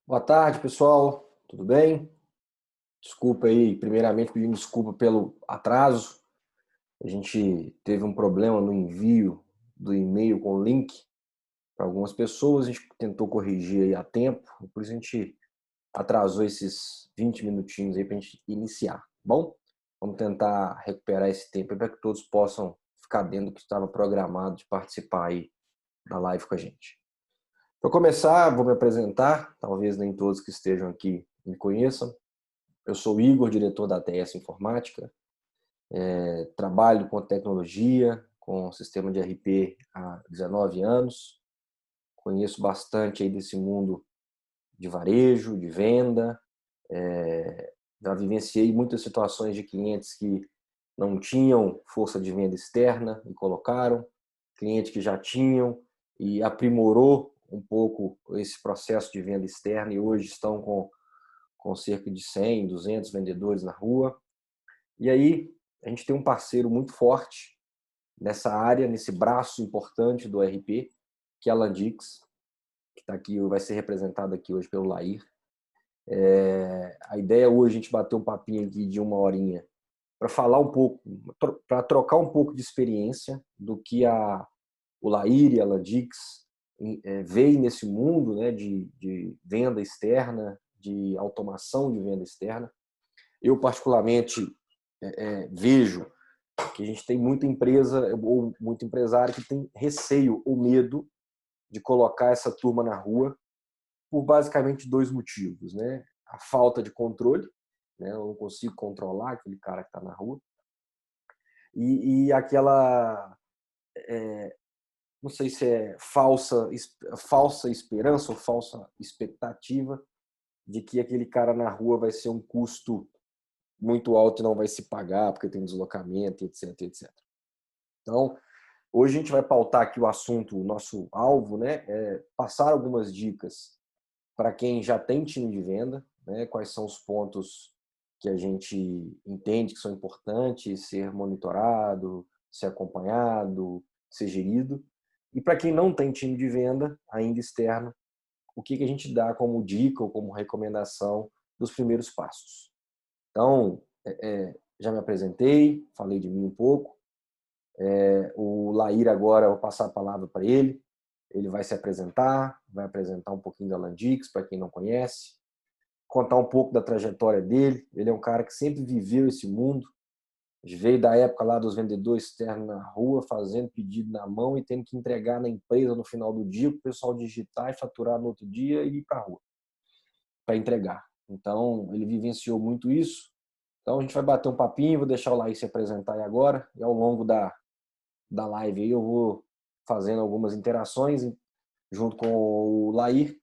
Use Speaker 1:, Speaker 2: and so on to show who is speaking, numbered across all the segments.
Speaker 1: Boa tarde, pessoal. Tudo bem? Desculpa aí, primeiramente pedindo desculpa pelo atraso. A gente teve um problema no envio do e-mail com o link para algumas pessoas. A gente tentou corrigir aí a tempo, por isso a gente atrasou esses 20 minutinhos aí para a gente iniciar. Bom, vamos tentar recuperar esse tempo para que todos possam ficar dentro do que estava programado de participar aí da live com a gente. Para começar, vou me apresentar. Talvez nem todos que estejam aqui me conheçam. Eu sou o Igor, diretor da TS Informática. Trabalho com tecnologia, com sistema de RP há 19 anos. Conheço bastante aí desse mundo de varejo, de venda. Já vivenciei muitas situações de clientes que não tinham força de venda externa e colocaram, clientes que já tinham e aprimorou um pouco esse processo de venda externa e hoje estão com cerca de 100, 200 vendedores na rua. E aí a gente tem um parceiro muito forte nessa área, nesse braço importante do RP, que é a Landix, que está aqui, vai ser representado aqui hoje pelo Lair. A ideia hoje é a gente bater um papinho aqui de uma horinha para falar um pouco, para trocar um pouco de experiência do que o Lair e a Landix veem nesse mundo, né, de venda externa, de automação de venda externa. Eu, particularmente, vejo que a gente tem muita empresa ou muito empresário que tem receio ou medo de colocar essa turma na rua por basicamente dois motivos, né? A falta de controle, né? Eu não consigo controlar aquele cara que está na rua e aquela, não sei se é falsa esperança ou falsa expectativa de que aquele cara na rua vai ser um custo muito alto e não vai se pagar porque tem deslocamento, etc, etc. Então, hoje a gente vai pautar aqui o assunto, o nosso alvo, né? Passar algumas dicas para quem já tem time de venda, né? Quais são os pontos que a gente entende que são importantes ser monitorado, ser acompanhado, ser gerido. E para quem não tem time de venda ainda externo, o que a gente dá como dica ou como recomendação dos primeiros passos. Então, já me apresentei, falei de mim um pouco. O Lair agora, eu vou passar a palavra para ele. Ele vai se apresentar, vai apresentar um pouquinho da Landix, para quem não conhece, contar um pouco da trajetória dele. Ele é um cara que sempre viveu esse mundo, veio da época lá dos vendedores externos na rua, fazendo pedido na mão e tendo que entregar na empresa no final do dia, para o pessoal digitar e faturar no outro dia e ir para a rua para entregar. Então, ele vivenciou muito isso. Então, a gente vai bater um papinho, vou deixar o Lair se apresentar aí agora, e ao longo da live aí eu vou fazendo algumas interações junto com o Lair.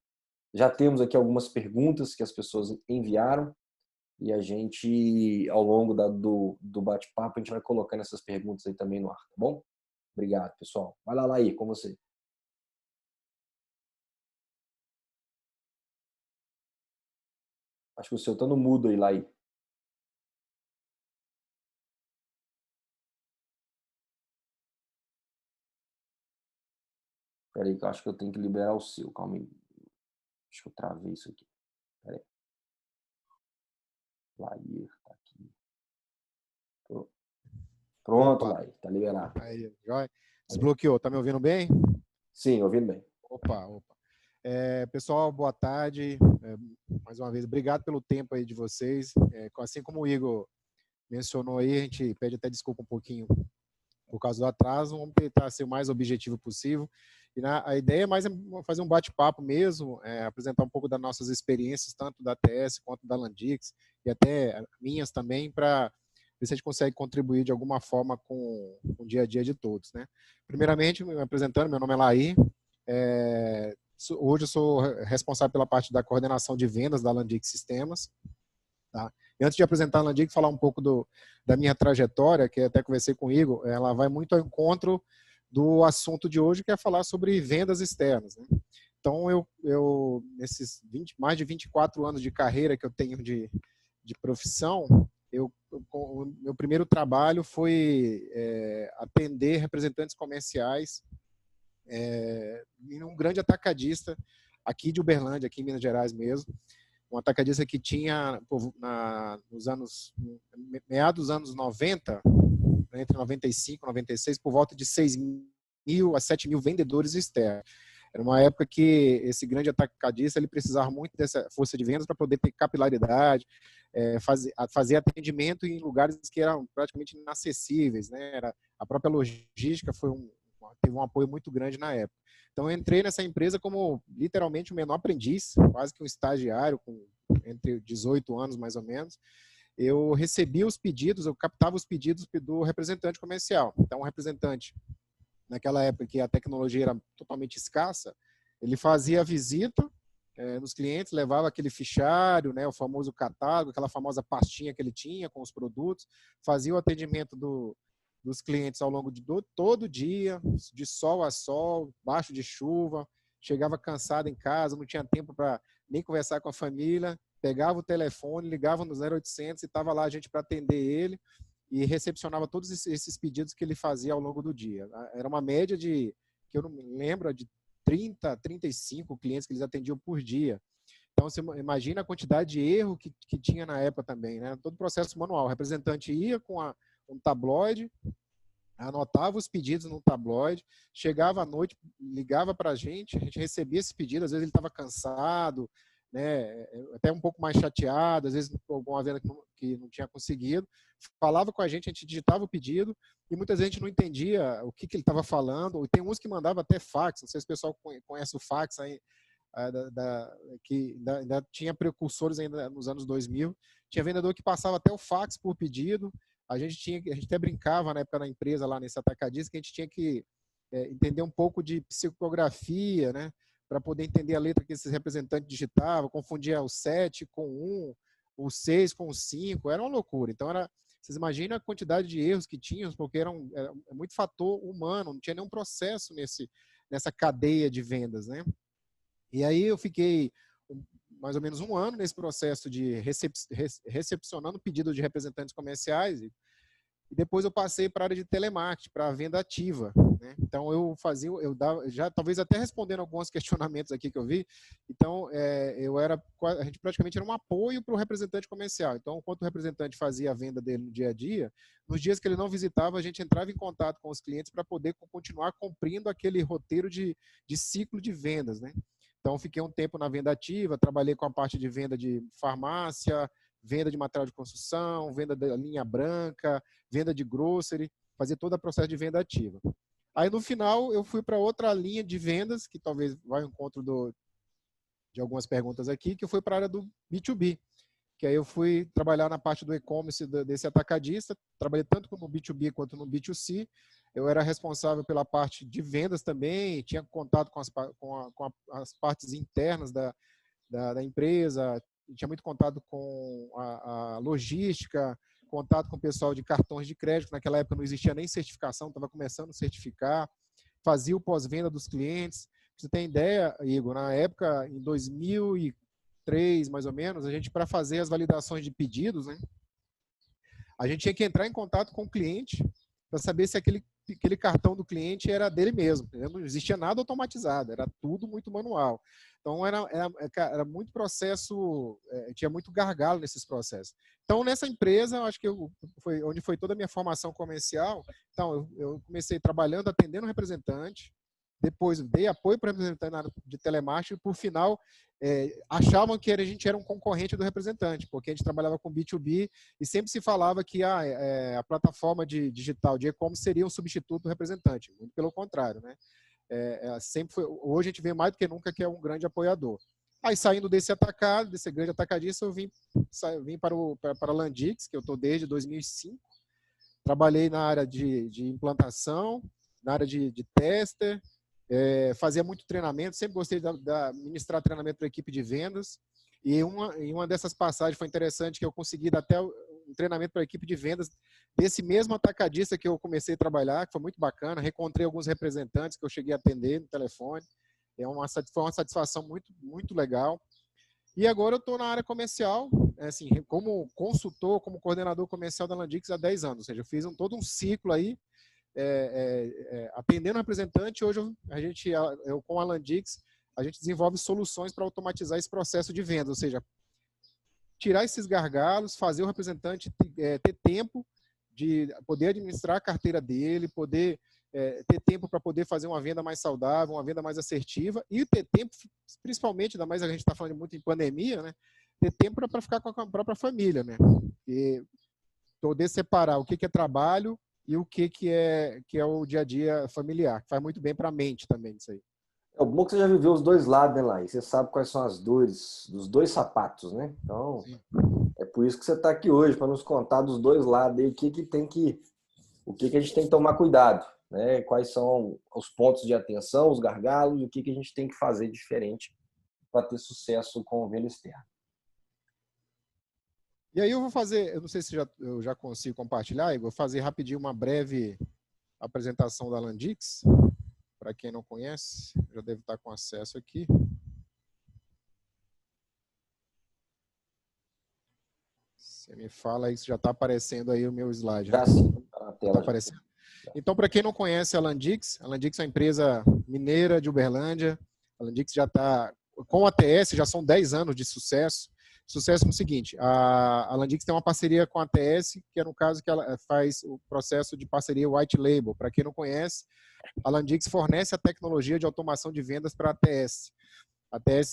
Speaker 1: Já temos aqui algumas perguntas que as pessoas enviaram e a gente, ao longo do bate-papo, a gente vai colocando essas perguntas aí também no ar, tá bom? Obrigado, pessoal. Vai lá, Lair, com você. Acho que o seu tá no mudo aí, Lair. Peraí, que eu acho que eu tenho que liberar o seu. Calma aí. Acho que eu travei isso aqui. Peraí. Lair, tá aqui. Pronto,
Speaker 2: Opa,
Speaker 1: Lair, tá liberado.
Speaker 2: aí, joia. Desbloqueou, tá me ouvindo bem?
Speaker 1: Sim, ouvindo bem.
Speaker 2: Opa. Pessoal, boa tarde. Mais uma vez, obrigado pelo tempo aí de vocês. Assim como o Igor mencionou aí, a gente pede até desculpa um pouquinho por causa do atraso, vamos tentar ser o mais objetivo possível. E a ideia é mais fazer um bate-papo mesmo, apresentar um pouco das nossas experiências, tanto da TS quanto da Landix, e até minhas também, para ver se a gente consegue contribuir de alguma forma com o dia a dia de todos, né? Primeiramente, me apresentando, meu nome é Lair, hoje eu sou responsável pela parte da coordenação de vendas da Landix Sistemas, tá? E antes de apresentar a Landix, falar um pouco da minha trajetória, que até conversei com o Igor, ela vai muito ao encontro do assunto de hoje, que é falar sobre vendas externas, né? Então, nesses mais de 24 anos de carreira que eu tenho de profissão, o meu primeiro trabalho foi atender representantes comerciais em um grande atacadista aqui de Uberlândia, aqui em Minas Gerais mesmo. Um atacadista que tinha, meados dos anos 90, entre 95 e 96, por volta de 6.000 a 7.000 vendedores externos. Era uma época que esse grande atacadista ele precisava muito dessa força de vendas para poder ter capilaridade, fazer atendimento em lugares que eram praticamente inacessíveis, né? A própria logística teve um apoio muito grande na época. Então, eu entrei nessa empresa como, literalmente, o menor aprendiz, quase que um estagiário, entre 18 anos, mais ou menos. Eu recebia os pedidos, eu captava os pedidos do representante comercial. Então, o representante, naquela época que a tecnologia era totalmente escassa, ele fazia a visita nos clientes, levava aquele fichário, né, o famoso catálogo, aquela famosa pastinha que ele tinha com os produtos, fazia o atendimento dos clientes ao longo de todo o dia, de sol a sol, baixo de chuva, chegava cansado em casa, não tinha tempo para nem conversar com a família, pegava o telefone, ligava no 0800 e estava lá a gente para atender ele e recepcionava todos esses pedidos que ele fazia ao longo do dia. Era uma média que eu não me lembro, de 30, 35 clientes que eles atendiam por dia. Então, você imagina a quantidade de erro que tinha na época também, né? Todo processo manual. O representante ia com um tabloide, anotava os pedidos no tabloide, chegava à noite, ligava para a gente recebia esse pedido, às vezes ele estava cansado, né, até um pouco mais chateado, às vezes com alguma venda que não tinha conseguido, falava com a gente digitava o pedido, e muitas vezes a gente não entendia o que ele estava falando, ou tem uns que mandava até fax, não sei se o pessoal conhece o fax aí, que ainda tinha precursores ainda nos anos 2000, tinha vendedor que passava até o fax por pedido, a gente até brincava na época na empresa, lá nesse atacadista, que a gente tinha que entender um pouco de psicografia, né, para poder entender a letra que esses representantes digitavam, confundia o 7 com 1, o 6 com o 5, era uma loucura. Então, vocês imaginam a quantidade de erros que tínhamos, porque era muito fator humano, não tinha nenhum processo nessa cadeia de vendas, né? E aí eu fiquei mais ou menos um ano nesse processo de recepcionando pedidos de representantes comerciais e depois eu passei para a área de telemarketing, para a venda ativa, né? Então já talvez até respondendo alguns questionamentos aqui que eu vi, então a gente praticamente era um apoio para o representante comercial. Então, enquanto o representante fazia a venda dele no dia a dia, nos dias que ele não visitava, a gente entrava em contato com os clientes para poder continuar cumprindo aquele roteiro de ciclo de vendas, né? Então, fiquei um tempo na venda ativa, trabalhei com a parte de venda de farmácia, venda de material de construção, venda da linha branca, venda de grocery, fazer todo o processo de venda ativa. Aí, no final, eu fui para outra linha de vendas, que talvez vá ao encontro de algumas perguntas aqui, que eu fui para a área do B2B, que aí eu fui trabalhar na parte do e-commerce desse atacadista, trabalhei tanto no B2B quanto no B2C, eu era responsável pela parte de vendas também, tinha contato com as partes internas da empresa, tinha muito contato com a logística, contato com o pessoal de cartões de crédito, naquela época não existia nem certificação, estava começando a certificar, fazia o pós-venda dos clientes. Você tem ideia, Igor, na época, em 2003, mais ou menos, a gente, para fazer as validações de pedidos, né, a gente tinha que entrar em contato com o cliente para saber se aquele cartão do cliente era dele mesmo. Não existia nada automatizado, era tudo muito manual. Então, era muito processo, tinha muito gargalo nesses processos. Então, nessa empresa, eu acho que foi onde foi toda a minha formação comercial. Então, eu comecei trabalhando, atendendo representante, depois dei apoio para o representante na área de telemarketing e, por final, achavam que a gente era um concorrente do representante, porque a gente trabalhava com B2B e sempre se falava que a plataforma digital de e-commerce seria um substituto do representante. Muito pelo contrário, né? Hoje a gente vê mais do que nunca que é um grande apoiador. Aí, saindo desse grande atacadista, eu vim para a Landix, que eu estou desde 2005. Trabalhei na área de implantação, na área de tester, fazia muito treinamento, sempre gostei de ministrar treinamento para a equipe de vendas, e em uma dessas passagens foi interessante que eu consegui dar até um treinamento para a equipe de vendas desse mesmo atacadista que eu comecei a trabalhar, que foi muito bacana, reencontrei alguns representantes que eu cheguei a atender no telefone, foi uma satisfação muito, muito legal. E agora eu estou na área comercial, assim, como consultor, como coordenador comercial da Landix há 10 anos, ou seja, eu fiz todo um ciclo aí, atendendo representante. Hoje eu com a Landix, a gente desenvolve soluções para automatizar esse processo de venda, ou seja, tirar esses gargalos, fazer o representante ter tempo de poder administrar a carteira dele, poder ter tempo para poder fazer uma venda mais saudável, uma venda mais assertiva e ter tempo, principalmente, ainda mais a gente está falando muito em pandemia, né? Ter tempo para ficar com a própria família, né? E poder separar o que é trabalho e o que é o dia a dia familiar, que faz muito bem para a mente também isso aí.
Speaker 1: É bom que você já viveu os dois lados, né, Laís? Você sabe quais são as dores dos dois sapatos, né? Então, sim, é por isso que você está aqui hoje, para nos contar dos dois lados aí, o que a gente tem que tomar cuidado, né? Quais são os pontos de atenção, os gargalos, o que a gente tem que fazer diferente para ter sucesso com venda externa.
Speaker 2: E aí eu vou fazer, eu não sei se eu já consigo compartilhar, eu vou fazer rapidinho uma breve apresentação da Landix. Para quem não conhece, já deve estar com acesso aqui. Você me fala aí se já está aparecendo aí o meu slide.
Speaker 1: Já sim, está na tela.
Speaker 2: Tá aparecendo. Então, para quem não conhece a Landix é uma empresa mineira de Uberlândia. A Landix já está, com a ATS, já são 10 anos de sucesso. Sucesso no seguinte, a Landix tem uma parceria com a ATS, que é no caso que ela faz o processo de parceria White Label. Para quem não conhece, a Landix fornece a tecnologia de automação de vendas para a ATS. A ATS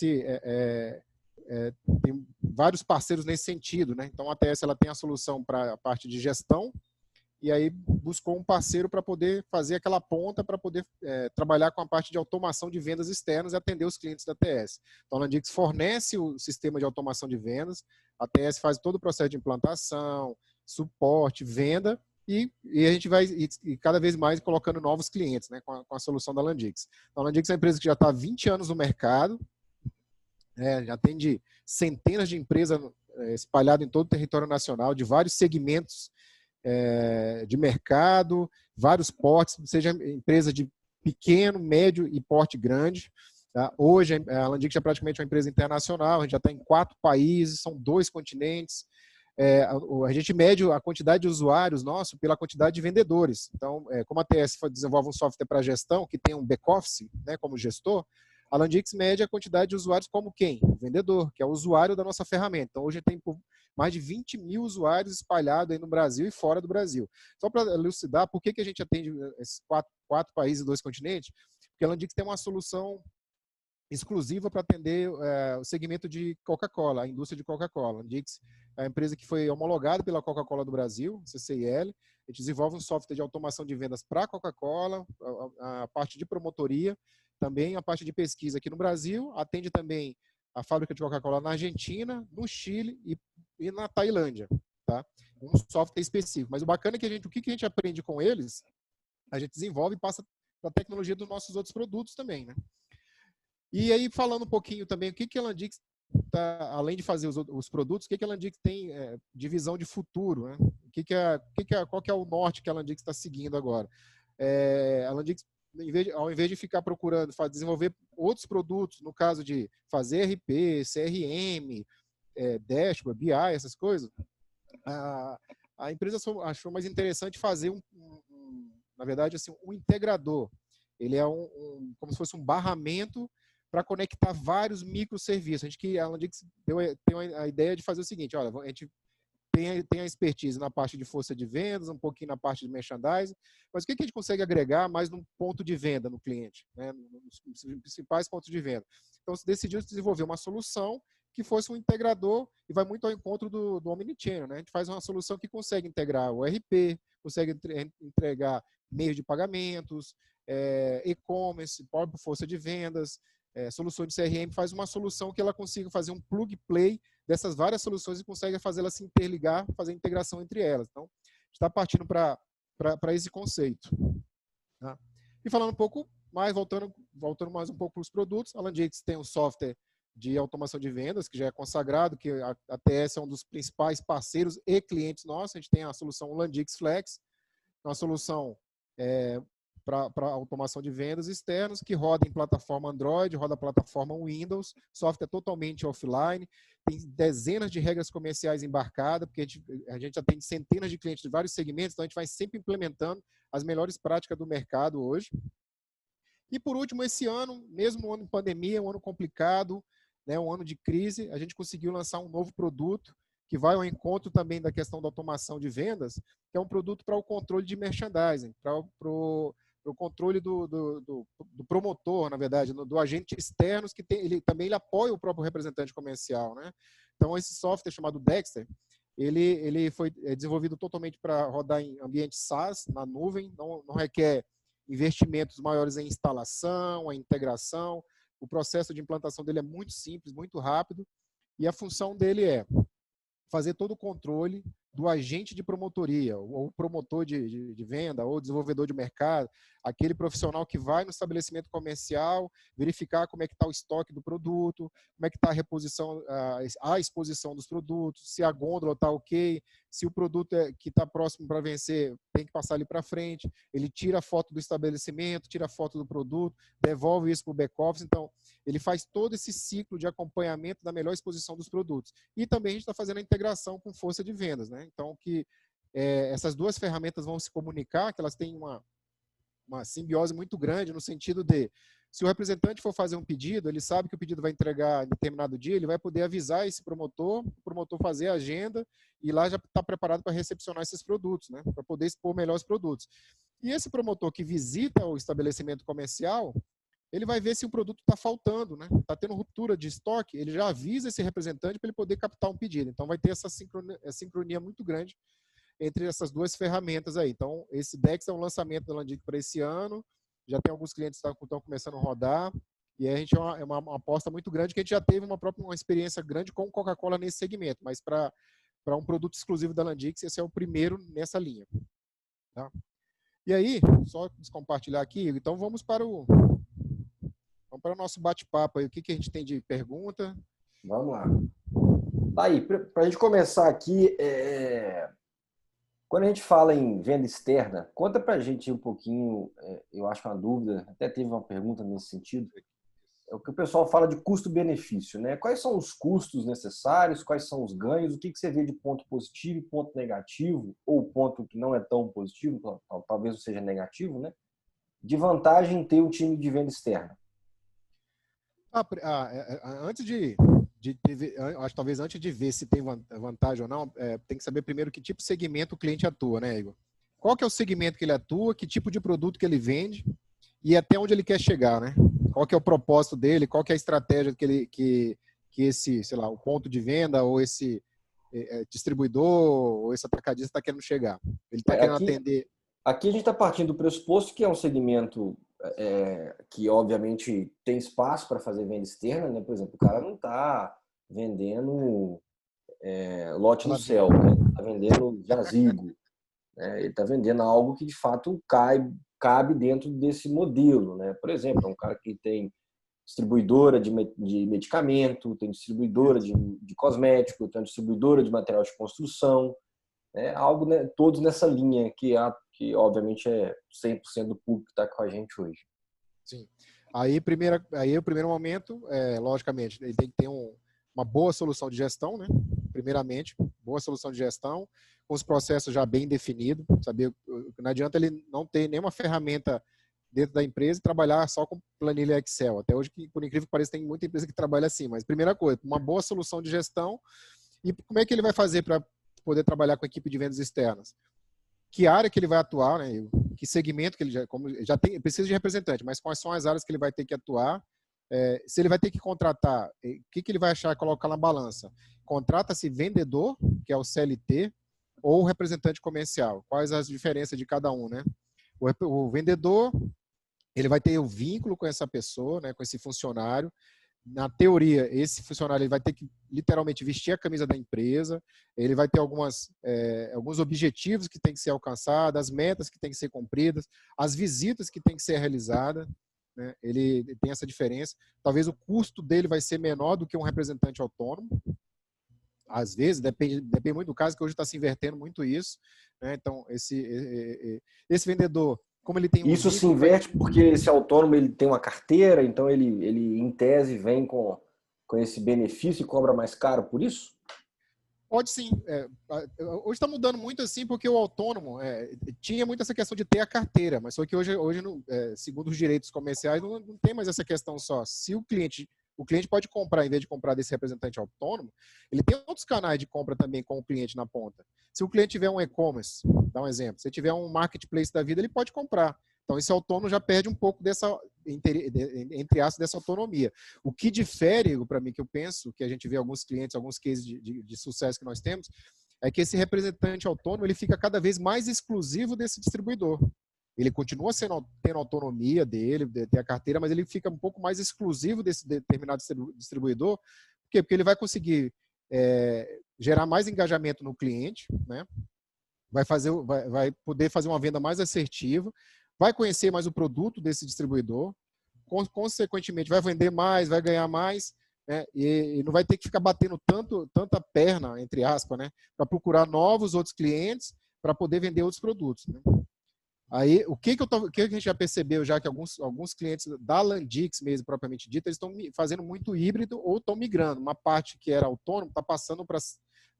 Speaker 2: tem vários parceiros nesse sentido, né? Então, a ATS ela tem a solução para a parte de gestão, e aí buscou um parceiro para poder fazer aquela ponta para poder trabalhar com a parte de automação de vendas externas e atender os clientes da ATS. Então, a Landix fornece o sistema de automação de vendas, a ATS faz todo o processo de implantação, suporte, venda, e a gente vai cada vez mais colocando novos clientes, né, com a solução da Landix. Então, a Landix é uma empresa que já está há 20 anos no mercado, já atende centenas de empresas espalhadas em todo o território nacional, de vários segmentos de mercado, vários portes, seja empresa de pequeno, médio e porte grande. Tá? Hoje, a Landix é praticamente uma empresa internacional, a gente já está em 4 países, são 2 continentes. A gente mede a quantidade de usuários nosso pela quantidade de vendedores. Então, como a TS desenvolve um software para gestão, que tem um back-office, né, como gestor, a Landix mede a quantidade de usuários como quem? O vendedor, que é o usuário da nossa ferramenta. Então, hoje tem mais de 20 mil usuários espalhados aí no Brasil e fora do Brasil. Só para elucidar, por que a gente atende esses 4 países e 2 continentes? Porque a Landix tem uma solução exclusiva para atender o segmento de Coca-Cola, a indústria de Coca-Cola. A Landix é a empresa que foi homologada pela Coca-Cola do Brasil, CCIL. A gente desenvolve um software de automação de vendas para a Coca-Cola, a parte de promotoria, também a parte de pesquisa aqui no Brasil, atende também a fábrica de Coca-Cola na Argentina, no Chile e na Tailândia. Tá? Um software específico. Mas o bacana é que o que a gente aprende com eles, a gente desenvolve e passa para a tecnologia dos nossos outros produtos também, né? E aí, falando um pouquinho também, o que a Landix, além de fazer os produtos, o que a Landix tem de visão de futuro? Né? Qual que é o norte que a Landix está seguindo agora? A Landix, ao invés de ficar procurando desenvolver outros produtos, no caso de fazer RP, CRM, Dashboard, BI, essas coisas, a empresa achou mais interessante fazer na verdade, assim, um integrador. Ele é como se fosse um barramento para conectar vários microserviços. A Landix tem a ideia de fazer o seguinte, olha, a gente tem a expertise na parte de força de vendas, um pouquinho na parte de merchandising, mas o que a gente consegue agregar mais num ponto de venda no cliente, né, nos principais pontos de venda. Então, se decidiu desenvolver uma solução que fosse um integrador e vai muito ao encontro do Omnichannel. Né? A gente faz uma solução que consegue integrar o RP, consegue entregar meios de pagamentos, e-commerce, própria força de vendas, solução de CRM, faz uma solução que ela consiga fazer um plug-play dessas várias soluções e consegue fazer elas se interligar, fazer integração entre elas. Então, está partindo para esse conceito. Tá? E falando um pouco mais, voltando mais um pouco para os produtos, a Landix tem um software de automação de vendas, que já é consagrado, que a TS é um dos principais parceiros e clientes nossos. A gente tem a solução Landix Flex, uma solução para automação de vendas externas, que roda em plataforma Android, roda plataforma Windows, software totalmente offline, tem dezenas de regras comerciais embarcadas, porque a gente atende centenas de clientes de vários segmentos, então a gente vai sempre implementando as melhores práticas do mercado hoje. E por último, esse ano, mesmo um ano de pandemia, um ano complicado, né, um ano de crise, a gente conseguiu lançar um novo produto que vai ao encontro também da questão da automação de vendas, que é um produto para o controle de merchandising, para o controle do promotor, na verdade, do agente externo, que ele também apoia o próprio representante comercial, né? Então, esse software chamado Dexter, ele foi desenvolvido totalmente para rodar em ambiente SaaS, na nuvem, não requer investimentos maiores em instalação, em integração. O processo de implantação dele é muito simples, muito rápido, e a função dele é fazer todo o controle do agente de promotoria, ou promotor de venda, ou desenvolvedor de mercado, aquele profissional que vai no estabelecimento comercial, verificar como é que está o estoque do produto, como é que está a reposição, a exposição dos produtos, se a gôndola está ok, se o produto que está próximo para vencer tem que passar ali para frente, ele tira a foto do estabelecimento, tira a foto do produto, devolve isso para o back-office. Então, ele faz todo esse ciclo de acompanhamento da melhor exposição dos produtos. E também a gente está fazendo a integração com força de vendas, né? Então, que essas duas ferramentas vão se comunicar, que elas têm uma simbiose muito grande, no sentido de, se o representante for fazer um pedido, ele sabe que o pedido vai entregar em determinado dia, ele vai poder avisar esse promotor, o promotor fazer a agenda, e lá já está preparado para recepcionar esses produtos, né? Para poder expor melhor os produtos. E esse promotor que visita o estabelecimento comercial, ele vai ver se o produto está faltando, né? Está tendo ruptura de estoque, ele já avisa esse representante para ele poder captar um pedido. Então, vai ter essa sincronia muito grande entre essas duas ferramentas aí. Então, esse Dex é um lançamento da Landic para esse ano, já tem alguns clientes que estão começando a rodar, e a gente é uma aposta muito grande, que a gente já teve uma experiência grande com Coca-Cola nesse segmento, mas para um produto exclusivo da Landix, esse é o primeiro nessa linha. Tá? E aí, só compartilhar aqui, então vamos para o nosso bate-papo aí. O que a gente tem de pergunta?
Speaker 1: Vamos lá. Daí, para a gente começar aqui, quando a gente fala em venda externa, conta para a gente um pouquinho, eu acho uma dúvida, até teve uma pergunta nesse sentido, é o que o pessoal fala de custo-benefício, né? Quais são os custos necessários, quais são os ganhos, o que você vê de ponto positivo e ponto negativo, ou ponto que não é tão positivo, talvez não seja negativo, né? De vantagem em ter um time de venda externa.
Speaker 2: Antes acho talvez antes de ver se tem vantagem ou não, tem que saber primeiro que tipo de segmento o cliente atua, né, Igor? Qual que é o segmento que ele atua, que tipo de produto que ele vende e até onde ele quer chegar, né? Qual que é o propósito dele, qual que é a estratégia que esse, sei lá, o ponto de venda ou esse distribuidor ou esse atacadista está querendo chegar. Ele está querendo atender.
Speaker 1: Aqui a gente está partindo do pressuposto que é um segmento que, obviamente, tem espaço para fazer venda externa, né? Por exemplo, o cara não está vendendo lote no céu, né? Está vendendo jazigo, né? Ele está vendendo algo que, de fato, cabe dentro desse modelo, né? Por exemplo, é um cara que tem distribuidora de medicamento, tem distribuidora de cosmético, tem distribuidora de material de construção, algo, né, todos nessa linha que obviamente é 100% do público que está com a gente hoje.
Speaker 2: Sim. Aí o primeiro momento, logicamente, ele tem que ter uma boa solução de gestão, né? Primeiramente, boa solução de gestão, com os processos já bem definidos, saber, não adianta ele não ter nenhuma ferramenta dentro da empresa e trabalhar só com planilha Excel. Até hoje, por incrível que pareça, tem muita empresa que trabalha assim, mas primeira coisa, uma boa solução de gestão. E como é que ele vai fazer para poder trabalhar com a equipe de vendas externas? Que área que ele vai atuar, né? Que segmento que ele já tem, precisa de representante, mas quais são as áreas que ele vai ter que atuar? Se ele vai ter que contratar, o que ele vai achar, colocar na balança? Contrata-se vendedor, que é o CLT, ou representante comercial? Quais as diferenças de cada um, né? O vendedor, ele vai ter o vínculo com essa pessoa, né, com esse funcionário. Na teoria, esse funcionário ele vai ter que literalmente vestir a camisa da empresa, ele vai ter alguns objetivos que têm que ser alcançados, as metas que têm que ser cumpridas, as visitas que têm que ser realizadas, né? Ele tem essa diferença. Talvez o custo dele vai ser menor do que um representante autônomo. Às vezes, depende muito do caso, que hoje está se invertendo muito isso, né? Então, esse vendedor, como ele tem
Speaker 1: Isso se inverte porque esse autônomo ele tem uma carteira, então ele em tese vem com esse benefício e cobra mais caro por isso?
Speaker 2: Pode sim. Hoje está mudando muito assim, porque o autônomo tinha muito essa questão de ter a carteira, mas só que hoje segundo os direitos comerciais, não tem mais essa questão só. Se o cliente pode comprar, em vez de comprar desse representante autônomo, ele tem outros canais de compra também com o cliente na ponta. Se o cliente tiver um e-commerce, dá um exemplo, se tiver um marketplace da vida, ele pode comprar. Então, esse autônomo já perde um pouco dessa, entre aspas, dessa autonomia. O que difere, para mim, que eu penso, que a gente vê alguns clientes, alguns cases de sucesso que nós temos, é que esse representante autônomo ele fica cada vez mais exclusivo desse distribuidor. Ele continua tendo autonomia dele, de ter a carteira, mas ele fica um pouco mais exclusivo desse determinado distribuidor. Por quê? Porque ele vai conseguir gerar mais engajamento no cliente, né? Vai poder fazer uma venda mais assertiva, vai conhecer mais o produto desse distribuidor, consequentemente vai vender mais, vai ganhar mais, né? E não vai ter que ficar batendo tanta perna, entre aspas, né? Para procurar novos outros clientes para poder vender outros produtos, né? Aí, o que a gente já percebeu já que alguns clientes da Landix mesmo, propriamente dita, eles estão fazendo muito híbrido ou estão migrando. Uma parte que era autônomo está passando para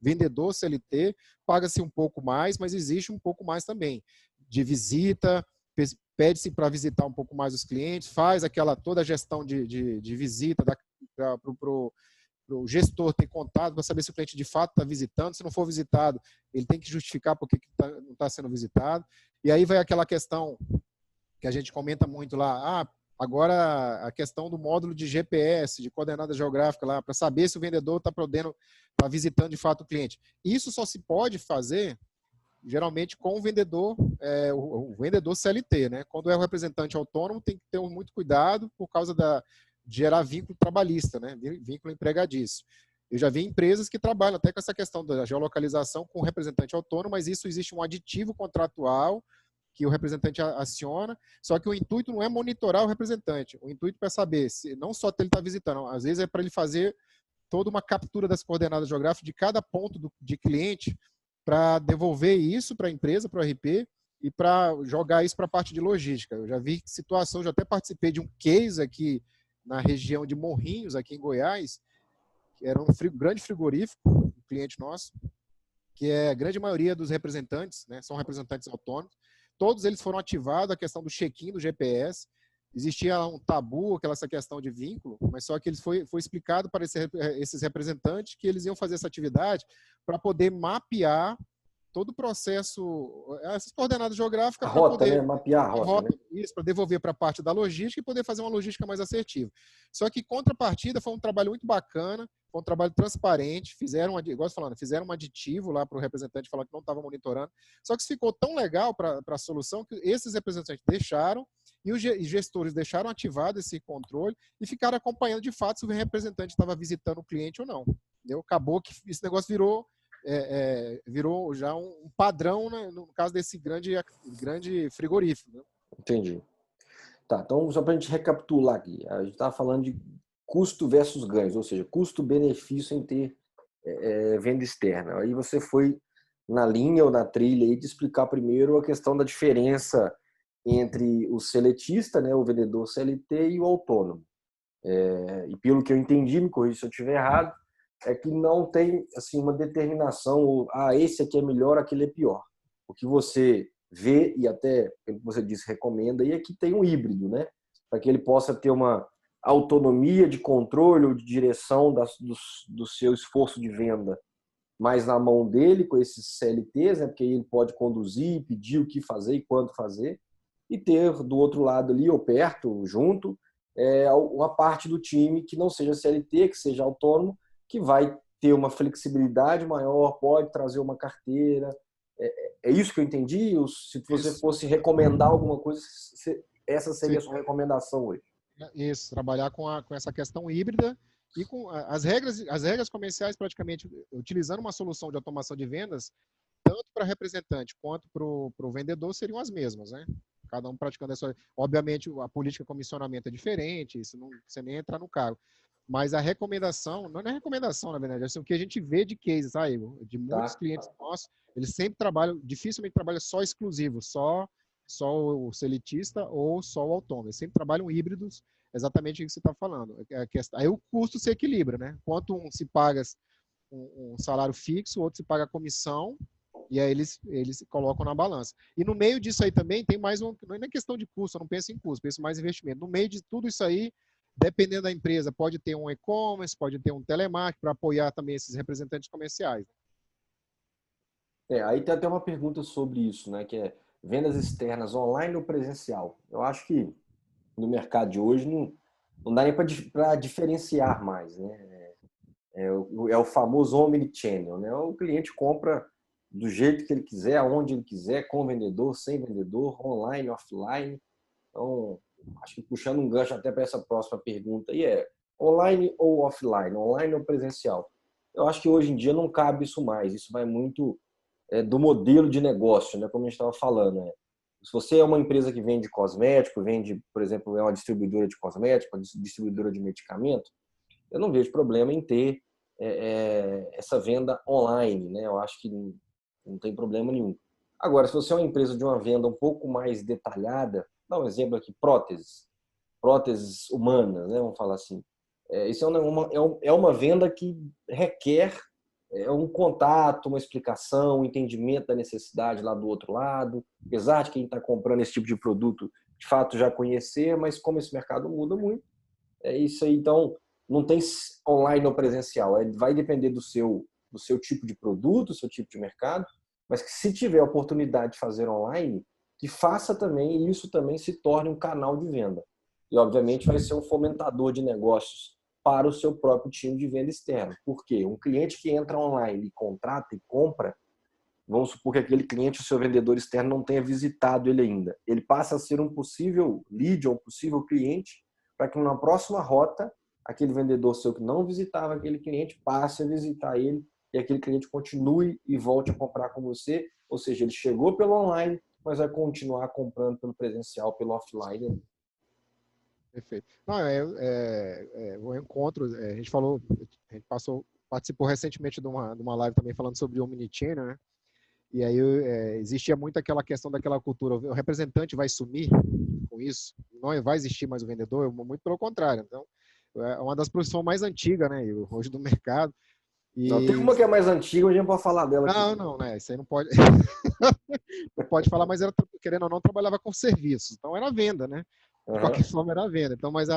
Speaker 2: vendedor CLT, paga-se um pouco mais, mas existe um pouco mais também de visita, pede-se para visitar um pouco mais os clientes, faz toda a gestão de visita para o gestor ter contato para saber se o cliente de fato está visitando. Se não for visitado, ele tem que justificar por que não está sendo visitado. E aí vai aquela questão que a gente comenta muito lá, agora a questão do módulo de GPS, de coordenada geográfica lá, para saber se o vendedor está visitando de fato o cliente. Isso só se pode fazer, geralmente, com o vendedor CLT, né? Quando é o representante autônomo, tem que ter muito cuidado por causa de gerar vínculo trabalhista, né? Vínculo empregadício. Eu já vi empresas que trabalham até com essa questão da geolocalização com o representante autônomo, mas isso existe um aditivo contratual que o representante aciona, só que o intuito não é monitorar o representante, o intuito é saber se não só ele está visitando, às vezes é para ele fazer toda uma captura das coordenadas geográficas de cada ponto de cliente para devolver isso para a empresa, para o RP, e para jogar isso para a parte de logística. Eu já vi situação, já até participei de um case aqui na região de Morrinhos, aqui em Goiás, que era um grande frigorífico, um cliente nosso, que a grande maioria dos representantes, né, são representantes autônomos, todos eles foram ativados a questão do check-in do GPS, existia um tabu, essa questão de vínculo, mas só que foi explicado para esses representantes que eles iam fazer essa atividade para poder mapear todo o processo, essas coordenadas geográficas
Speaker 1: para poder, né? Mapear a rota, né?
Speaker 2: Isso, para devolver para a parte da logística e poder fazer uma logística mais assertiva. Só que, contrapartida, foi um trabalho muito bacana, foi um trabalho transparente, fizeram um aditivo lá para o representante falar que não estava monitorando, só que isso ficou tão legal para a solução que esses representantes deixaram e os gestores deixaram ativado esse controle e ficaram acompanhando de fato se o representante estava visitando o cliente ou não. Entendeu? Acabou que esse negócio virou já um padrão, né, no caso desse grande frigorífico. Né?
Speaker 1: Entendi. Tá, então só para a gente recapitular aqui, a gente estava falando de custo versus ganhos, ou seja, custo-benefício em ter venda externa. Aí você foi na linha ou na trilha aí de explicar primeiro a questão da diferença entre o seletista, né, o vendedor CLT e o autônomo. E pelo que eu entendi, me corrija se eu estiver errado, é que não tem assim uma determinação, esse aqui é melhor, aquele é pior. O que você vê e até, pelo que você disse, recomenda, é que tem um híbrido, né? Para que ele possa ter uma autonomia de controle ou de direção do seu esforço de venda mais na mão dele, com esses CLTs, né? Porque ele pode conduzir, pedir o que fazer e quando fazer, e ter do outro lado ali, ou perto, junto, uma parte do time que não seja CLT, que seja autônomo, que vai ter uma flexibilidade maior, pode trazer uma carteira. É isso que eu entendi? Se você fosse recomendar alguma coisa, essa seria a sua recomendação hoje?
Speaker 2: Isso, trabalhar com essa questão híbrida e com as regras comerciais, praticamente, utilizando uma solução de automação de vendas, tanto para representante quanto para o vendedor, seriam as mesmas, né? Cada um praticando essa. Obviamente, a política de comissionamento é diferente, isso não, você nem entra no cargo. Mas a recomendação, não é recomendação, na verdade, assim, o que a gente vê de cases, Igor, de muitos clientes nossos, eles sempre trabalham, dificilmente trabalham só exclusivo, só o seletista ou só o autônomo. Eles sempre trabalham híbridos, exatamente o que você está falando. Aí o custo se equilibra, né? Quanto se paga um salário fixo, outro se paga comissão, e aí eles colocam na balança. E no meio disso aí também tem mais não é questão de custo, eu não penso em custo, penso mais em investimento. No meio de tudo isso aí, dependendo da empresa, pode ter um e-commerce, pode ter um telemarketing para apoiar também esses representantes comerciais.
Speaker 1: Aí tem até uma pergunta sobre isso, né? Que é vendas externas online ou presencial? Eu acho que no mercado de hoje não dá nem para diferenciar mais, né? É o famoso omnichannel, né? O cliente compra do jeito que ele quiser, aonde ele quiser, com vendedor, sem vendedor, online, offline. Então, acho que puxando um gancho até para essa próxima pergunta aí online ou offline, online ou presencial? Eu acho que hoje em dia não cabe isso mais. Isso vai muito do modelo de negócio, né? Como a gente estava falando, né? Se você é uma empresa que vende cosmético, vende, por exemplo, é uma distribuidora de cosmético, uma distribuidora de medicamento, eu não vejo problema em ter essa venda online, né? Eu acho que não tem problema nenhum. Agora, se você é uma empresa de uma venda um pouco mais detalhada, dá um exemplo aqui, próteses humanas, né? Vamos falar assim. Isso é uma venda que requer um contato, uma explicação, um entendimento da necessidade lá do outro lado. Apesar de quem está comprando esse tipo de produto, de fato, já conhecer, mas como esse mercado muda muito, é isso aí. Então, não tem online ou presencial. Vai depender do seu tipo de produto, do seu tipo de mercado, mas que se tiver a oportunidade de fazer online, que faça também e isso também se torne um canal de venda. E, obviamente, vai ser um fomentador de negócios para o seu próprio time de venda externo. Por quê? Um cliente que entra online e contrata e compra, vamos supor que aquele cliente, o seu vendedor externo, não tenha visitado ele ainda. Ele passa a ser um possível lead ou um possível cliente para que na próxima rota, aquele vendedor seu que não visitava aquele cliente passe a visitar ele e aquele cliente continue e volte a comprar com você. Ou seja, ele chegou pelo online, mas vai continuar comprando pelo presencial, pelo offline.
Speaker 2: Perfeito. Não, o encontro, a gente falou, a gente participou recentemente de uma live também falando sobre o Omnichannel, né? E aí existia muito aquela questão daquela cultura, o representante vai sumir com isso, não vai existir mais o vendedor, muito pelo contrário. Então, é uma das profissões mais antigas, né, hoje do mercado.
Speaker 1: Não, tem
Speaker 2: E
Speaker 1: uma que é mais antiga, a gente pode falar dela aqui.
Speaker 2: não, né, isso aí não pode, não pode falar, mas ela, querendo ou não, trabalhava com serviços, então era venda, né? De qualquer forma era venda. Então, mas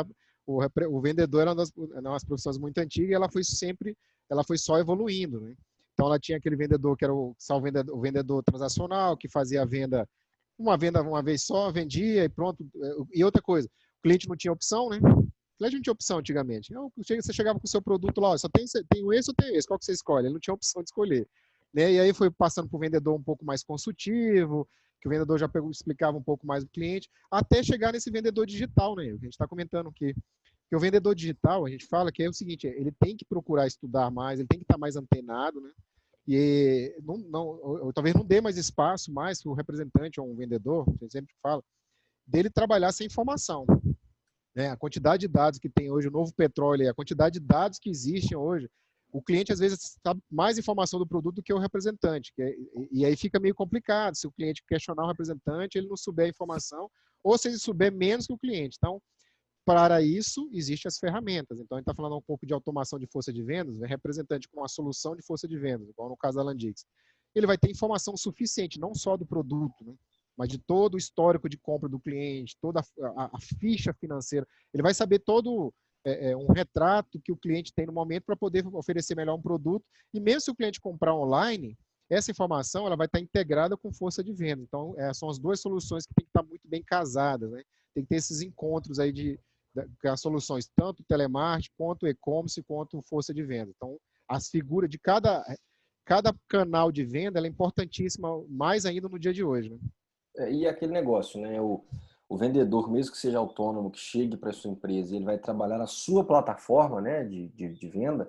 Speaker 2: o vendedor era uma das profissões muito antigas e ela foi só evoluindo, né? Então ela tinha aquele vendedor que era o vendedor transacional, que fazia a venda uma vez só, vendia e pronto. E outra coisa, o cliente não tinha opção, né? O cliente não tinha opção antigamente. Então, você chegava com o seu produto lá, só tem esse ou tem esse, qual que você escolhe? Ele não tinha opção de escolher. Né? E aí foi passando para o vendedor um pouco mais consultivo, que o vendedor já explicava um pouco mais o cliente, até chegar nesse vendedor digital, né? O que a gente está comentando aqui. Porque o vendedor digital, a gente fala que é o seguinte, ele tem que procurar estudar mais, ele tem que estar mais antenado, né? E talvez não dê mais espaço mais para o representante ou um vendedor, a gente sempre fala, dele trabalhar sem informação. Né? A quantidade de dados que tem hoje, o novo petróleo, a quantidade de dados que existem hoje, o cliente às vezes sabe mais informação do produto do que o representante. E aí fica meio complicado se o cliente questionar o representante, ele não souber a informação, ou se ele souber menos que o cliente. Então, para isso, existem as ferramentas. Então, a gente está falando um pouco de automação de força de vendas, né? Representante com uma solução de força de vendas, igual no caso da Landix. Ele vai ter informação suficiente, não só do produto, né? Mas de todo o histórico de compra do cliente, toda a ficha financeira. Ele vai saber todo um retrato que o cliente tem no momento para poder oferecer melhor um produto. E mesmo se o cliente comprar online, essa informação ela vai estar integrada com força de venda. Então, são as duas soluções que têm que estar muito bem casadas, né? Tem que ter esses encontros aí as soluções, tanto telemarketing, quanto e-commerce, quanto força de venda. Então, as figuras de cada canal de venda ela é importantíssima, mais ainda no dia de hoje. Né?
Speaker 1: E aquele negócio, né? O vendedor, mesmo que seja autônomo, que chegue para a sua empresa, ele vai trabalhar na sua plataforma, né, de venda,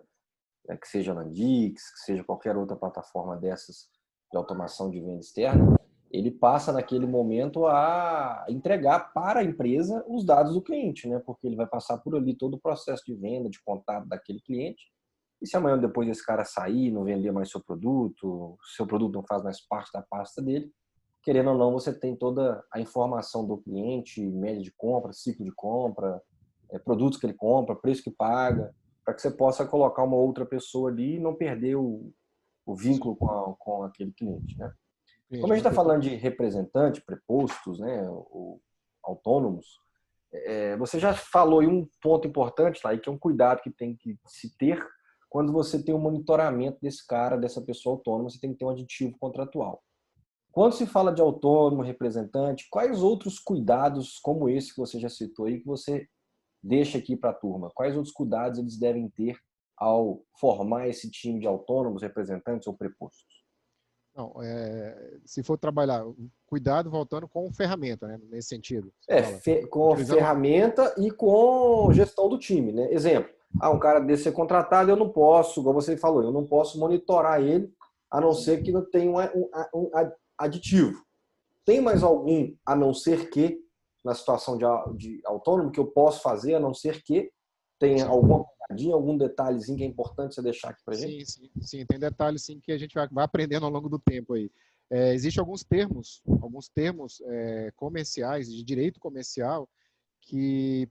Speaker 1: né, que seja a Landix, que seja qualquer outra plataforma dessas de automação de venda externa, ele passa naquele momento a entregar para a empresa os dados do cliente, né? Porque ele vai passar por ali todo o processo de venda, de contato daquele cliente. E se amanhã ou depois esse cara sair, não vender mais seu produto não faz mais parte da pasta dele, querendo ou não, você tem toda a informação do cliente, média de compra, ciclo de compra, produtos que ele compra, preço que paga. para que você possa colocar uma outra pessoa ali e não perder o vínculo com aquele cliente, né? Como a gente está falando de representante, prepostos, né, ou autônomos, você já falou em um ponto importante lá, que é um cuidado que tem que se ter quando você tem um monitoramento desse cara, dessa pessoa autônoma, você tem que ter um aditivo contratual. Quando se fala de autônomo, representante, quais outros cuidados, como esse que você já citou aí, que você deixa aqui para a turma? Quais outros cuidados eles devem ter ao formar esse time de autônomos, representantes ou prepostos?
Speaker 2: Não, se for trabalhar, cuidado voltando com ferramenta, né? Nesse sentido.
Speaker 1: Com ferramenta e com gestão do time, né? Exemplo, um cara desse ser contratado, eu não posso, igual você falou, eu não posso monitorar ele, a não ser que não tenha um aditivo. Tem mais algum, a não ser que, na situação de autônomo, que eu posso fazer, a não ser que tenha alguma pegadinha, algum detalhezinho que é importante você deixar aqui pra gente?
Speaker 2: Sim, tem detalhes sim que a gente vai aprendendo ao longo do tempo aí. Existem alguns termos comerciais, de direito comercial, que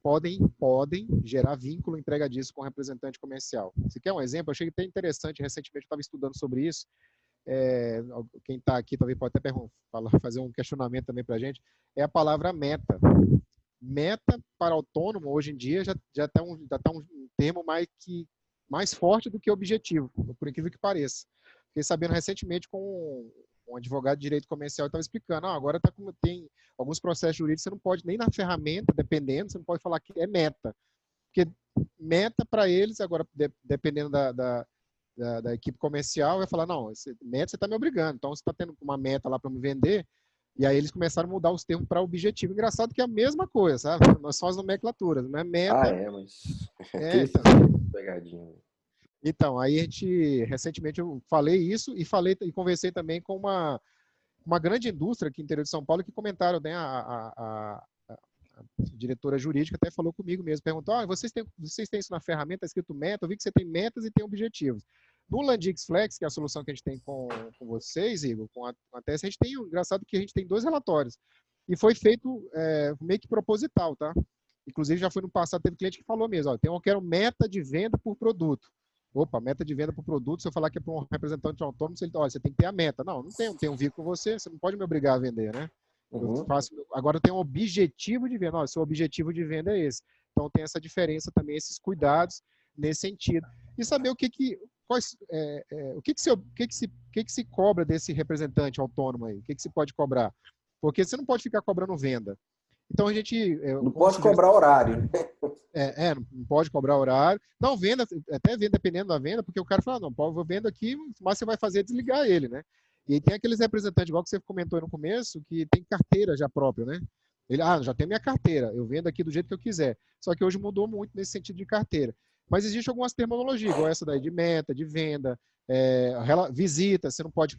Speaker 2: podem gerar vínculo empregatício com o representante comercial. Você quer um exemplo? Eu achei até interessante, recentemente eu estava estudando sobre isso. Quem está aqui talvez pode até fazer um questionamento também para a gente. É a palavra meta. Meta para autônomo, hoje em dia, já está um termo mais forte do que objetivo, por incrível que pareça. Fiquei sabendo recentemente com um advogado de direito comercial estava explicando, agora tem alguns processos jurídicos, você não pode nem na ferramenta, dependendo, você não pode falar que é meta. Porque meta para eles, agora, dependendo da equipe comercial, vai falar, não, meta você está me obrigando, então você está tendo uma meta lá para me vender, e aí eles começaram a mudar os termos para objetivo. Engraçado que é a mesma coisa, sabe? Nós só as nomenclaturas, não é meta.
Speaker 1: Mas
Speaker 2: Então.
Speaker 1: Pegadinha.
Speaker 2: Então, aí recentemente eu falei isso e conversei também com uma grande indústria aqui no interior de São Paulo que comentaram, né, a diretora jurídica até falou comigo mesmo, perguntou, vocês têm isso na ferramenta, está escrito meta, eu vi que você tem metas e tem objetivos. No Landix Flex, que é a solução que a gente tem com vocês, Igor, com a TS, a gente tem, engraçado que a gente tem 2 relatórios. E foi feito meio que proposital, tá? Inclusive, já foi no passado, teve cliente que falou mesmo, eu quero meta de venda por produto. Opa, meta de venda por produto, se eu falar que é para um representante autônomo, você tem que ter a meta. Não tenho um vínculo com você não pode me obrigar a vender, né? Agora eu tenho um objetivo de venda. Seu objetivo de venda é esse. Então tem essa diferença também, esses cuidados nesse sentido. E saber o que se cobra desse representante autônomo aí? O que se pode cobrar? Porque você não pode ficar cobrando venda. Então a gente...
Speaker 1: Não pode cobrar horário.
Speaker 2: Não pode cobrar horário. Não, venda, até venda dependendo da venda, porque o cara fala, não, eu vendo aqui, mas você vai fazer é desligar ele, né? E aí tem aqueles representantes, igual que você comentou aí no começo, que tem carteira já própria, né? Ele, já tem minha carteira, eu vendo aqui do jeito que eu quiser. Só que hoje mudou muito nesse sentido de carteira. Mas existe algumas terminologias, igual essa daí de meta, de venda, visita, você não pode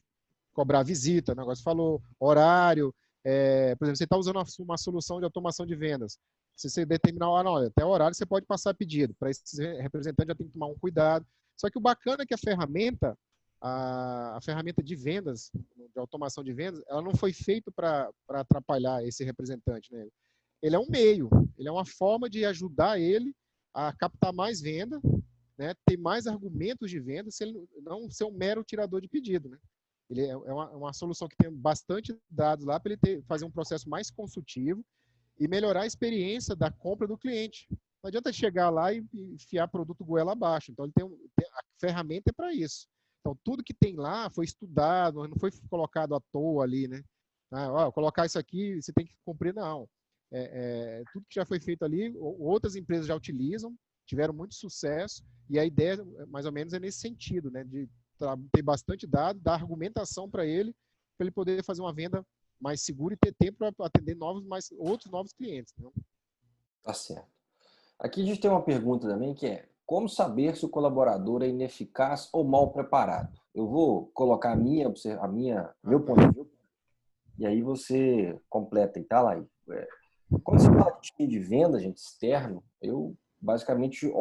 Speaker 2: cobrar visita, o negócio falou, horário, por exemplo, você está usando uma solução de automação de vendas. Se você determinar, até horário você pode passar pedido. Para esse representante já tem que tomar um cuidado. Só que o bacana é que a ferramenta de vendas, de automação de vendas, ela não foi feita para atrapalhar esse representante, né? Ele é um meio, ele é uma forma de ajudar ele a captar mais venda, né? Ter mais argumentos de venda, se ele não ser um mero tirador de pedido, né? Ele é uma solução que tem bastante dados lá para ele fazer um processo mais consultivo e melhorar a experiência da compra do cliente. Não adianta chegar lá e enfiar produto goela abaixo. Então, a ferramenta é para isso. Então, tudo que tem lá foi estudado, não foi colocado à toa ali, né? Colocar isso aqui, você tem que cumprir, não. Tudo que já foi feito ali, outras empresas já utilizam, tiveram muito sucesso, e a ideia, mais ou menos, é nesse sentido, né? De ter bastante dado, dar argumentação para ele poder fazer uma venda mais segura e ter tempo para atender outros novos clientes. Né?
Speaker 1: Tá certo. Aqui a gente tem uma pergunta também que é: como saber se o colaborador é ineficaz ou mal preparado? Eu vou colocar meu ponto de vista e aí você completa e tá lá. Quando você fala de time de venda, gente, externo, eu basicamente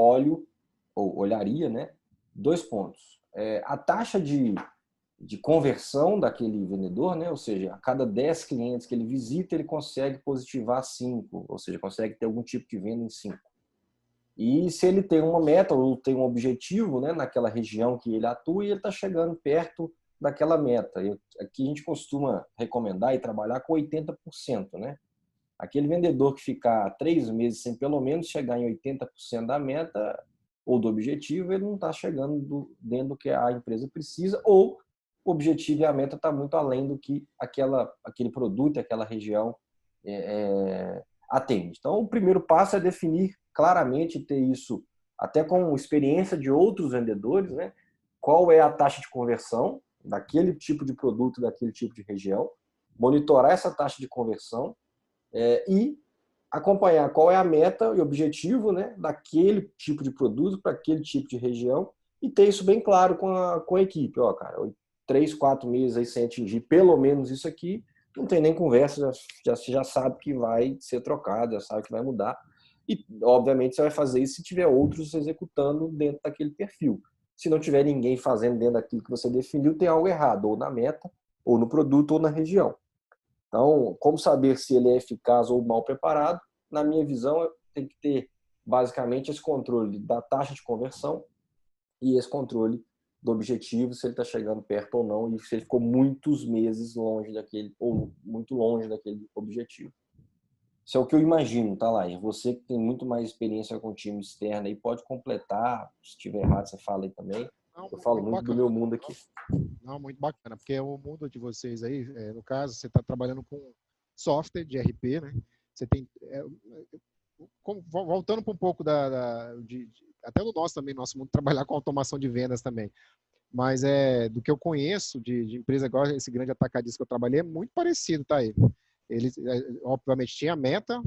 Speaker 1: olharia, né, 2 pontos. A taxa de conversão daquele vendedor, né? Ou seja, a cada 10 clientes que ele visita, ele consegue positivar 5, ou seja, consegue ter algum tipo de venda em 5. E se ele tem uma meta ou tem um objetivo, né, naquela região que ele atua e ele está chegando perto daquela meta. Aqui a gente costuma recomendar e trabalhar com 80%, né? Aquele vendedor que ficar 3 meses sem pelo menos chegar em 80% da meta ou do objetivo, ele não está chegando dentro do que a empresa precisa, ou o objetivo e a meta está muito além do que aquele produto, aquela região atende. Então, o primeiro passo é definir claramente, ter isso até com experiência de outros vendedores, né? Qual é a taxa de conversão daquele tipo de produto, daquele tipo de região, monitorar essa taxa de conversão e acompanhar qual é a meta e objetivo, né, daquele tipo de produto para aquele tipo de região e ter isso bem claro com a equipe. Ó, cara, 3, 4 meses aí sem atingir pelo menos isso aqui, não tem nem conversa, já sabe que vai ser trocado, já sabe que vai mudar. E, obviamente, você vai fazer isso se tiver outros executando dentro daquele perfil. Se não tiver ninguém fazendo dentro daquilo que você definiu, tem algo errado, ou na meta, ou no produto, ou na região. Então, como saber se ele é eficaz ou mal preparado? Na minha visão, tem que ter basicamente esse controle da taxa de conversão e esse controle do objetivo, se ele está chegando perto ou não, e se ele ficou muitos meses longe daquele, ou muito longe daquele objetivo. Isso é o que eu imagino, tá, Lair? Você que tem muito mais experiência com o time externo aí, pode completar. Se estiver errado, você fala aí também.
Speaker 2: Não,
Speaker 1: Eu falo
Speaker 2: muito
Speaker 1: muito do
Speaker 2: bacana.
Speaker 1: meu mundo aqui.
Speaker 2: Não, muito bacana, porque o mundo de vocês aí, no caso, você está trabalhando com software de RP, né? Você tem, voltando para um pouco até no nosso também, nosso mundo, trabalhar com automação de vendas também. Mas do que eu conheço de empresa igual esse grande atacadista que eu trabalhei, é muito parecido, tá aí. Eles, obviamente, tinha meta,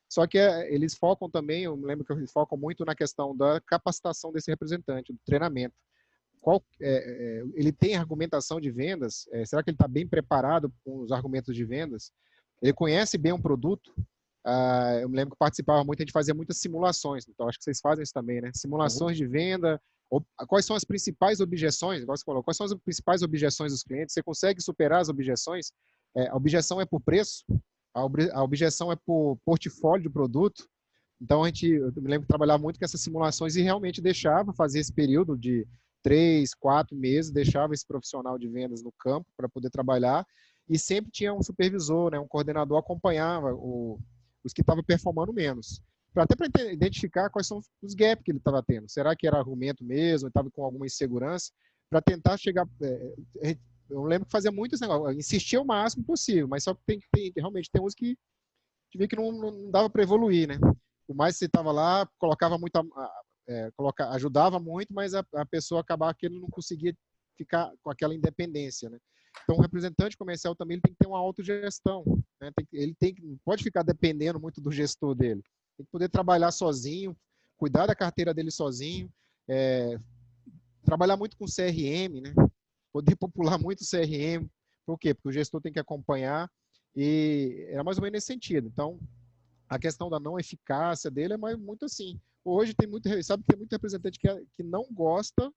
Speaker 2: só que eles focam também, eu me lembro que eles focam muito na questão da capacitação desse representante, do treinamento. Ele tem argumentação de vendas? Será que ele está bem preparado com os argumentos de vendas? Ele conhece bem um produto? Eu me lembro que participava muito, a gente fazia muitas simulações, então acho que vocês fazem isso também, né? Simulações de venda, quais são as principais objeções, igual você falou, quais são as principais objeções dos clientes? Você consegue superar as objeções? A objeção é por preço? A objeção é por portfólio de produto? Então, eu me lembro que trabalhava muito com essas simulações e realmente deixava fazer esse período de 3, 4 meses, deixava esse profissional de vendas no campo para poder trabalhar e sempre tinha um supervisor, né, um coordenador acompanhava os que estavam performando menos. Até para identificar quais são os gaps que ele estava tendo. Será que era argumento mesmo, estava com alguma insegurança? Para tentar chegar... eu lembro que fazia muito esse negócio, insistia o máximo possível, mas só que realmente tem uns que via que não dava para evoluir, né? Por mais que você estava lá, colocava muito, ajudava muito, mas a pessoa acabava que ele não conseguia ficar com aquela independência, né? Então, o representante comercial também ele tem que ter uma autogestão, né? Não pode ficar dependendo muito do gestor dele. Tem que poder trabalhar sozinho, cuidar da carteira dele sozinho, trabalhar muito com CRM, né? Poder popular muito o CRM. Por quê? Porque o gestor tem que acompanhar e era mais ou menos nesse sentido. Então, a questão da não eficácia dele é muito assim. Hoje tem muito representante que não gosta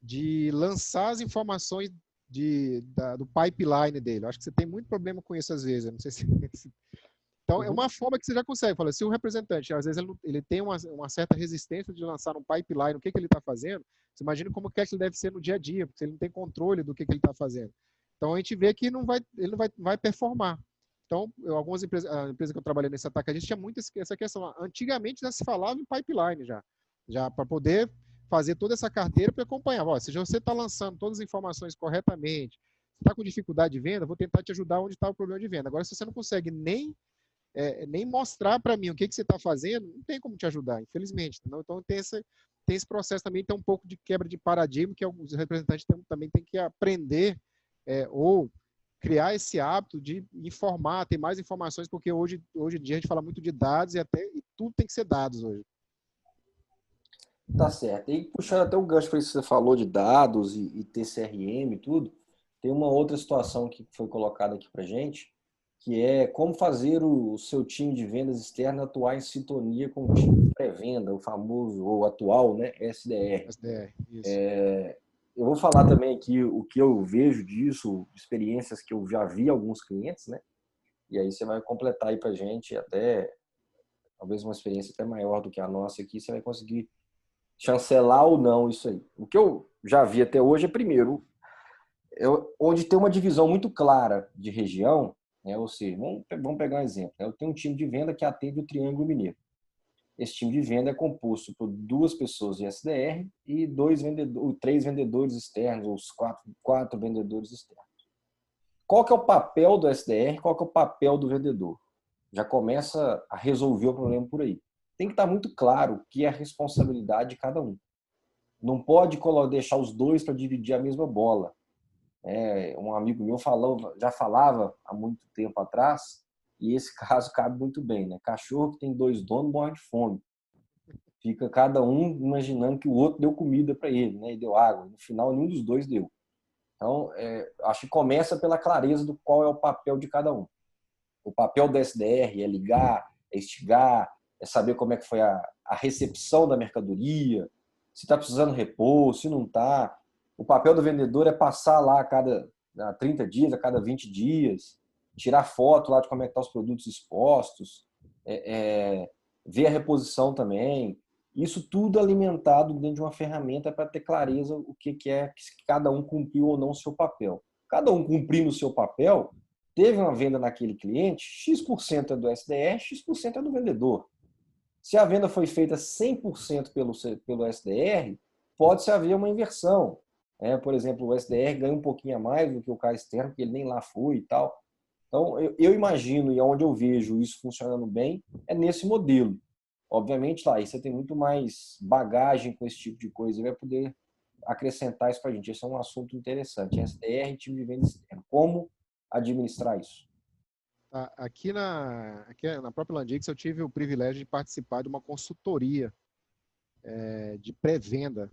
Speaker 2: de lançar as informações do pipeline dele. Eu acho que você tem muito problema com isso às vezes. Eu não sei se então, é uma forma que você já consegue. Fala, se o representante, às vezes, ele tem uma certa resistência de lançar um pipeline, o que ele está fazendo, você imagina como que ele deve ser no dia a dia, porque ele não tem controle do que ele está fazendo. Então, a gente vê que ele não vai performar. Então, algumas empresas, a empresa que eu trabalhei nesse atacadista tinha muito essa questão. Antigamente já se falava em pipeline, já para poder fazer toda essa carteira para acompanhar. Ó, se você está lançando todas as informações corretamente, está com dificuldade de venda, vou tentar te ajudar onde está o problema de venda. Agora, se você não consegue nem mostrar para mim o que você está fazendo, não tem como te ajudar, infelizmente. Não? Então, tem esse processo também, tem um pouco de quebra de paradigma que alguns representantes também têm que aprender ou criar esse hábito de informar, ter mais informações, porque hoje em dia a gente fala muito de dados e tudo tem que ser dados hoje.
Speaker 1: Tá certo. E puxando até o gancho para isso que você falou de dados e TCRM e tudo, tem uma outra situação que foi colocada aqui para gente, que é como fazer o seu time de vendas externas atuar em sintonia com o time de pré-venda, o famoso ou atual, né, SDR.
Speaker 2: SDR, isso.
Speaker 1: Eu vou falar também aqui o que eu vejo disso, experiências que eu já vi alguns clientes, né? E aí você vai completar aí para gente até talvez uma experiência até maior do que a nossa aqui, você vai conseguir chancelar ou não isso aí. O que eu já vi até hoje é, primeiro, onde tem uma divisão muito clara de região, né? Ou seja, vamos pegar um exemplo. Eu tenho um time de venda que atende o Triângulo Mineiro. Esse time de venda é composto por 2 pessoas de SDR e 3 vendedores externos, ou os 4 vendedores externos. Qual que é o papel do SDR? Qual que é o papel do vendedor? Já começa a resolver o problema por aí. Tem que estar muito claro o que é a responsabilidade de cada um. Não pode deixar os dois para dividir a mesma bola. Um amigo meu já falava há muito tempo atrás, e esse caso cabe muito bem, né? Cachorro que tem 2 donos morre de fome. Fica cada um imaginando que o outro deu comida para ele, né? E deu água. No final, nenhum dos dois deu. Então, acho que começa pela clareza do qual é o papel de cada um. O papel do SDR é ligar, é instigar, é saber como é que foi a recepção da mercadoria, se está precisando repor, se não está. O papel do vendedor é passar lá a 30 dias, a cada 20 dias, tirar foto lá de como é que estão os produtos expostos, ver a reposição também. Isso tudo alimentado dentro de uma ferramenta para ter clareza o que é que cada um cumpriu ou não o seu papel. Cada um cumprindo o seu papel, teve uma venda naquele cliente, X% é do SDR, X% é do vendedor. Se a venda foi feita 100% pelo SDR, pode-se haver uma inversão. Por exemplo, o SDR ganha um pouquinho a mais do que o cara externo, porque ele nem lá foi e tal. Então, eu imagino, e onde eu vejo isso funcionando bem, é nesse modelo. Obviamente, lá, aí você tem muito mais bagagem com esse tipo de coisa e vai poder acrescentar isso para a gente. Esse é um assunto interessante. SDR, time de venda externo. Como administrar isso?
Speaker 2: Aqui na própria Landix eu tive o privilégio de participar de uma consultoria de pré-venda.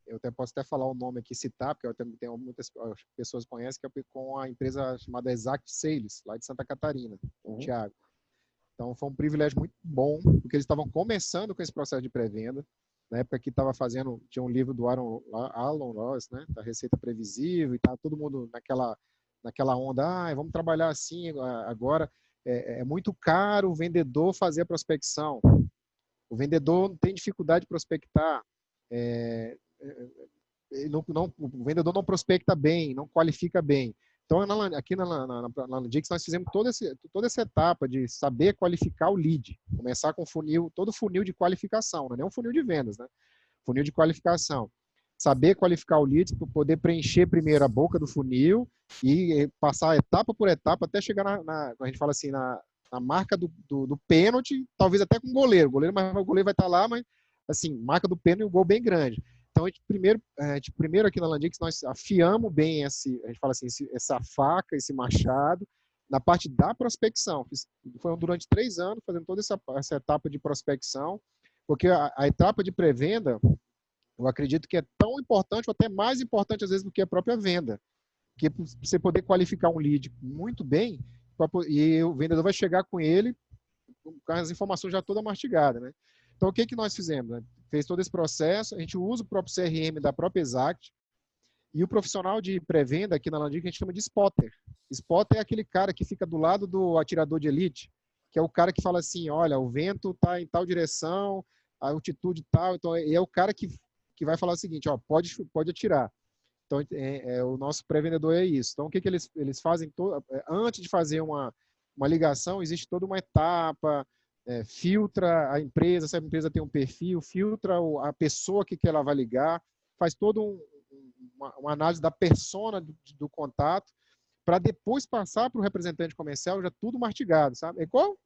Speaker 2: Eu posso falar o nome aqui, citar, porque muitas pessoas conhecem, que é com a empresa chamada Exact Sales, lá de Santa Catarina, com o Thiago. Então, foi um privilégio muito bom, porque eles estavam começando com esse processo de pré-venda. Na época que tinha um livro do Alan Ross, né, da Receita Previsível, e estava todo mundo naquela onda, vamos trabalhar assim agora. É muito caro o vendedor fazer a prospecção. O vendedor tem dificuldade de prospectar. O vendedor não prospecta bem, não qualifica bem. Então, aqui na Landix, nós fizemos toda essa etapa de saber qualificar o lead. Começar com todo funil de qualificação, não é nem um funil de vendas, né? Funil de qualificação. Saber qualificar o lead para poder preencher primeiro a boca do funil e passar etapa por etapa até chegar a gente fala assim, na marca do pênalti, talvez até com o goleiro. Mas o goleiro vai estar lá, mas assim, marca do pênalti e o gol bem grande. Então, primeiro aqui na Landix, nós afiamos bem a gente fala assim, essa faca, esse machado, na parte da prospecção. Foi durante 3 anos fazendo toda essa etapa de prospecção, porque a etapa de pré-venda, eu acredito que é tão importante, ou até mais importante às vezes do que a própria venda. Porque você poder qualificar um lead muito bem, e o vendedor vai chegar com ele com as informações já toda mastigada, né? Então, o que nós fizemos? Né? Fez todo esse processo, a gente usa o próprio CRM da própria Exact, e o profissional de pré-venda aqui na Landix, a gente chama de spotter. Spotter é aquele cara que fica do lado do atirador de elite, que é o cara que fala assim, olha, o vento está em tal direção, a altitude tal, então é o cara que vai falar o seguinte, pode atirar. Então, o nosso pré-vendedor é isso. Então, o que eles fazem? Antes de fazer uma ligação, existe toda uma etapa, filtra a empresa, se a empresa tem um perfil, filtra a pessoa que ela vai ligar, faz toda uma análise da persona do contato, para depois passar para o representante comercial já tudo mastigado, sabe? É igual,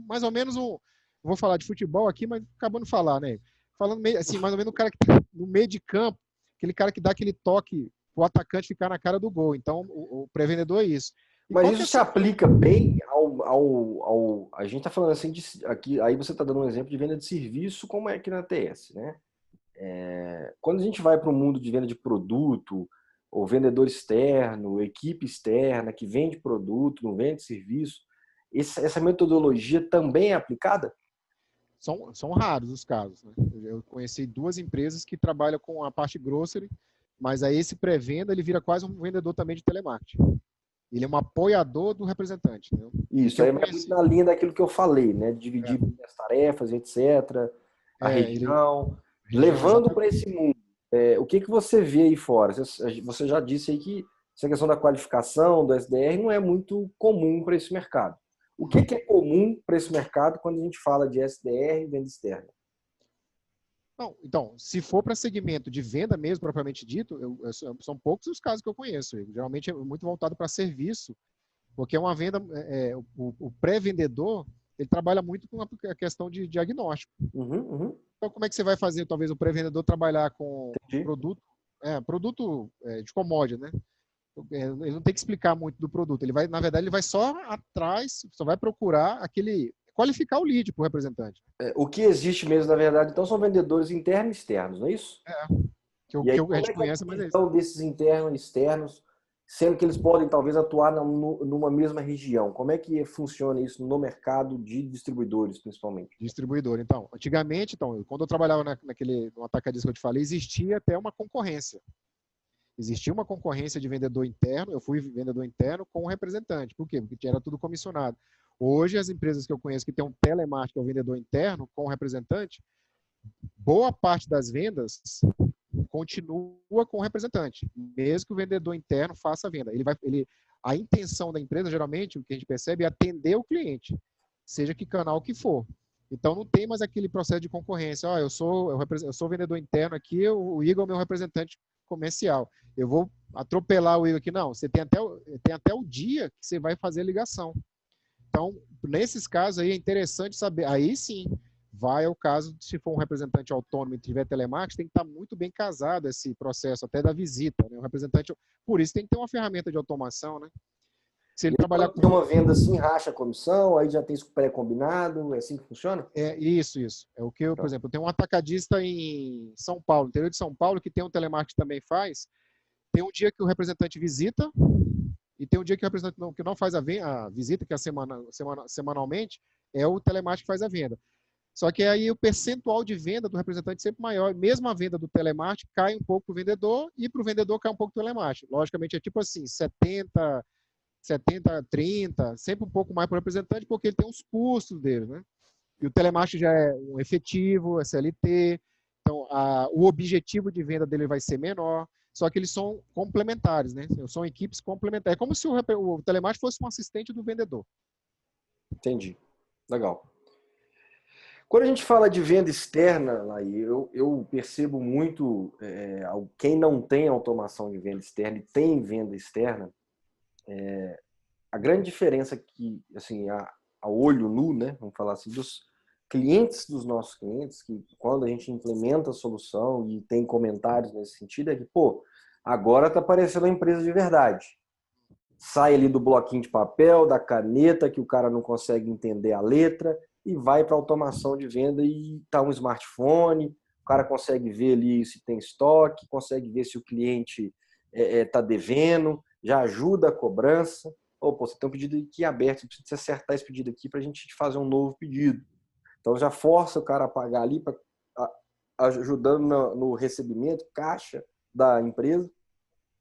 Speaker 2: mais ou menos, vou falar de futebol aqui, mas acabando de falar, né? Falando assim, mais ou menos o cara que está no meio de campo, aquele cara que dá aquele toque para o atacante ficar na cara do gol. Então, o pré-vendedor é isso.
Speaker 1: Mas isso se aplica bem a gente está falando assim, aqui, aí você está dando um exemplo de venda de serviço, como é aqui na TS, né? Quando a gente vai para o mundo de venda de produto, ou vendedor externo, equipe externa que vende produto, não vende serviço, essa metodologia também é aplicada?
Speaker 2: São raros os casos. Né? Eu conheci 2 empresas que trabalham com a parte grocery, mas aí esse pré-venda ele vira quase um vendedor também de telemarketing. Ele é um apoiador do representante. Né?
Speaker 1: Isso, aí é muito na linha daquilo que eu falei, né? Dividir as tarefas, etc., a região, levando para esse mundo. O que você vê aí fora? Você já disse aí que essa questão da qualificação do SDR não é muito comum para esse mercado. O que é comum para esse mercado quando a gente fala de SDR e venda externa?
Speaker 2: Não, então, se for para segmento de venda mesmo, propriamente dito, são poucos os casos que eu conheço. Geralmente é muito voltado para serviço, porque é uma venda, o pré-vendedor, ele trabalha muito com a questão de diagnóstico. Então, como é que você vai fazer, talvez, o pré-vendedor trabalhar com produto de commodity, né? Ele não tem que explicar muito do produto. Ele vai, na verdade, ele vai só atrás, só vai procurar qualificar o lead para o representante.
Speaker 1: O que existe mesmo, na verdade, então, são vendedores internos e externos, não é isso?
Speaker 2: Que a gente conhece, mas é isso.
Speaker 1: Então, desses internos e externos, sendo que eles podem, talvez, atuar numa mesma região. Como é que funciona isso no mercado de distribuidores, principalmente?
Speaker 2: Distribuidor. Então, antigamente, quando eu trabalhava no atacadista que eu te falei, existia até uma concorrência. Existia uma concorrência de vendedor interno, eu fui vendedor interno com um representante. Por quê? Porque era tudo comissionado. Hoje, as empresas que eu conheço que tem um telemarketing, que é um vendedor interno, com um representante, boa parte das vendas continua com o representante, mesmo que o vendedor interno faça a venda. A intenção da empresa, geralmente, o que a gente percebe é atender o cliente, seja que canal que for. Então, não tem mais aquele processo de concorrência. Eu sou vendedor interno aqui, o Igor é o meu representante comercial. Eu vou atropelar o Igor aqui. Não, você tem até o dia que você vai fazer a ligação. Então, nesses casos aí, é interessante saber. Aí sim, vai ao caso, se for um representante autônomo e tiver telemarketing, tem que estar muito bem casado esse processo, até da visita. Né? O representante, por isso, tem que ter uma ferramenta de automação, né? Se ele trabalhar com
Speaker 1: uma venda assim, racha a comissão, aí já tem isso pré-combinado, é assim que funciona?
Speaker 2: Isso. É o que eu, por exemplo, eu tenho um atacadista em São Paulo, interior de São Paulo, que tem um telemarketing que também faz. Tem um dia que o representante visita e tem um dia que o representante que não faz a visita, que é semanalmente, é o telemarketing que faz a venda. Só que aí o percentual de venda do representante é sempre maior. Mesmo a venda do telemarketing cai um pouco para o vendedor e para o vendedor cai um pouco do telemarketing. Logicamente é tipo assim, 70, 30, sempre um pouco mais para o representante, porque ele tem os custos dele, né? E o telemarketing já é um efetivo, é CLT, então o objetivo de venda dele vai ser menor, só que eles são complementares, né? São equipes complementares. É como se o telemarketing fosse um assistente do vendedor.
Speaker 1: Entendi. Legal. Quando a gente fala de venda externa, Laí, eu percebo muito quem não tem automação de venda externa e tem venda externa, a grande diferença que, assim, a olho nu, né, vamos falar assim, dos clientes dos nossos clientes, que quando a gente implementa a solução e tem comentários nesse sentido, é que, agora está aparecendo uma empresa de verdade. Sai ali do bloquinho de papel, da caneta, que o cara não consegue entender a letra, e vai para automação de venda e tá um smartphone, o cara consegue ver ali se tem estoque, consegue ver se o cliente tá devendo, já ajuda a cobrança. Você tem um pedido aqui aberto, precisa acertar esse pedido aqui para a gente te fazer um novo pedido. Então já força o cara a pagar ali, ajudando no recebimento, caixa da empresa,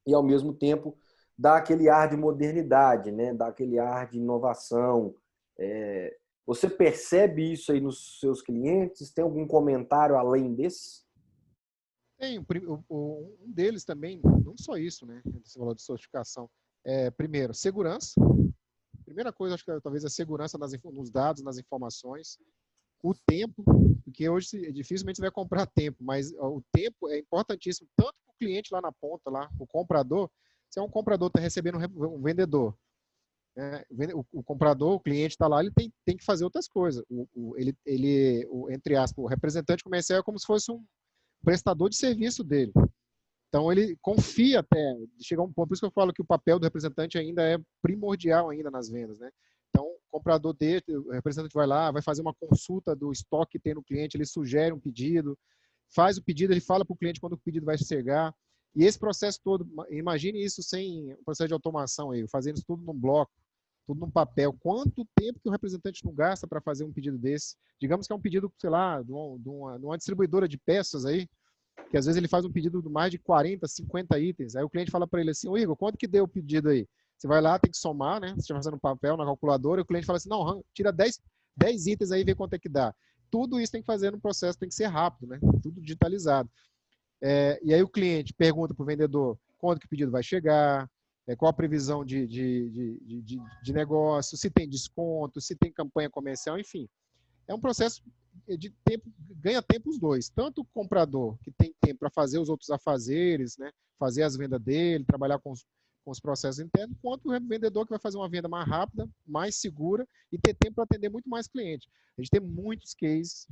Speaker 1: e ao mesmo tempo dá aquele ar de modernidade, né? Dá aquele ar de inovação. Você percebe isso aí nos seus clientes? Tem algum comentário além desse?
Speaker 2: Tem, um deles também, não só isso, né? Você falou de certificação. Primeiro, segurança. Primeira coisa, acho que talvez a segurança nos dados, nas informações. O tempo, porque hoje dificilmente você vai comprar tempo, mas o tempo é importantíssimo, tanto para o cliente lá na ponta, lá, o comprador. Se é um comprador está recebendo um vendedor, o comprador, o cliente está lá, ele tem que fazer outras coisas. Entre aspas, o representante comercial é como se fosse um prestador de serviço dele. Então ele confia até chegar a um ponto, por isso que eu falo que o papel do representante ainda é primordial ainda nas vendas, né? Então o comprador dele, o representante vai lá, vai fazer uma consulta do estoque que tem no cliente, ele sugere um pedido, faz o pedido, ele fala para o cliente quando o pedido vai chegar. E esse processo todo, imagine isso sem o processo de automação aí, fazendo isso tudo num bloco, tudo num papel. Quanto tempo que o representante não gasta para fazer um pedido desse? Digamos que é um pedido, sei lá, de uma distribuidora de peças aí, que às vezes ele faz um pedido de mais de 40, 50 itens. Aí o cliente fala para ele assim, Igor, quanto que deu o pedido aí? Você vai lá, tem que somar, né? Você está fazendo papel na calculadora, e o cliente fala assim, não, tira 10 itens aí e vê quanto é que dá. Tudo isso tem que fazer no processo, tem que ser rápido, né? Tudo digitalizado. E aí o cliente pergunta para o vendedor quando que o pedido vai chegar, qual a previsão de negócio, se tem desconto, se tem campanha comercial, enfim. É um processo de tempo, ganha tempo os dois. Tanto o comprador, que tem tempo para fazer os outros afazeres, né, fazer as vendas dele, trabalhar com os processos internos, quanto o vendedor que vai fazer uma venda mais rápida, mais segura e ter tempo para atender muito mais clientes. A gente tem muitos cases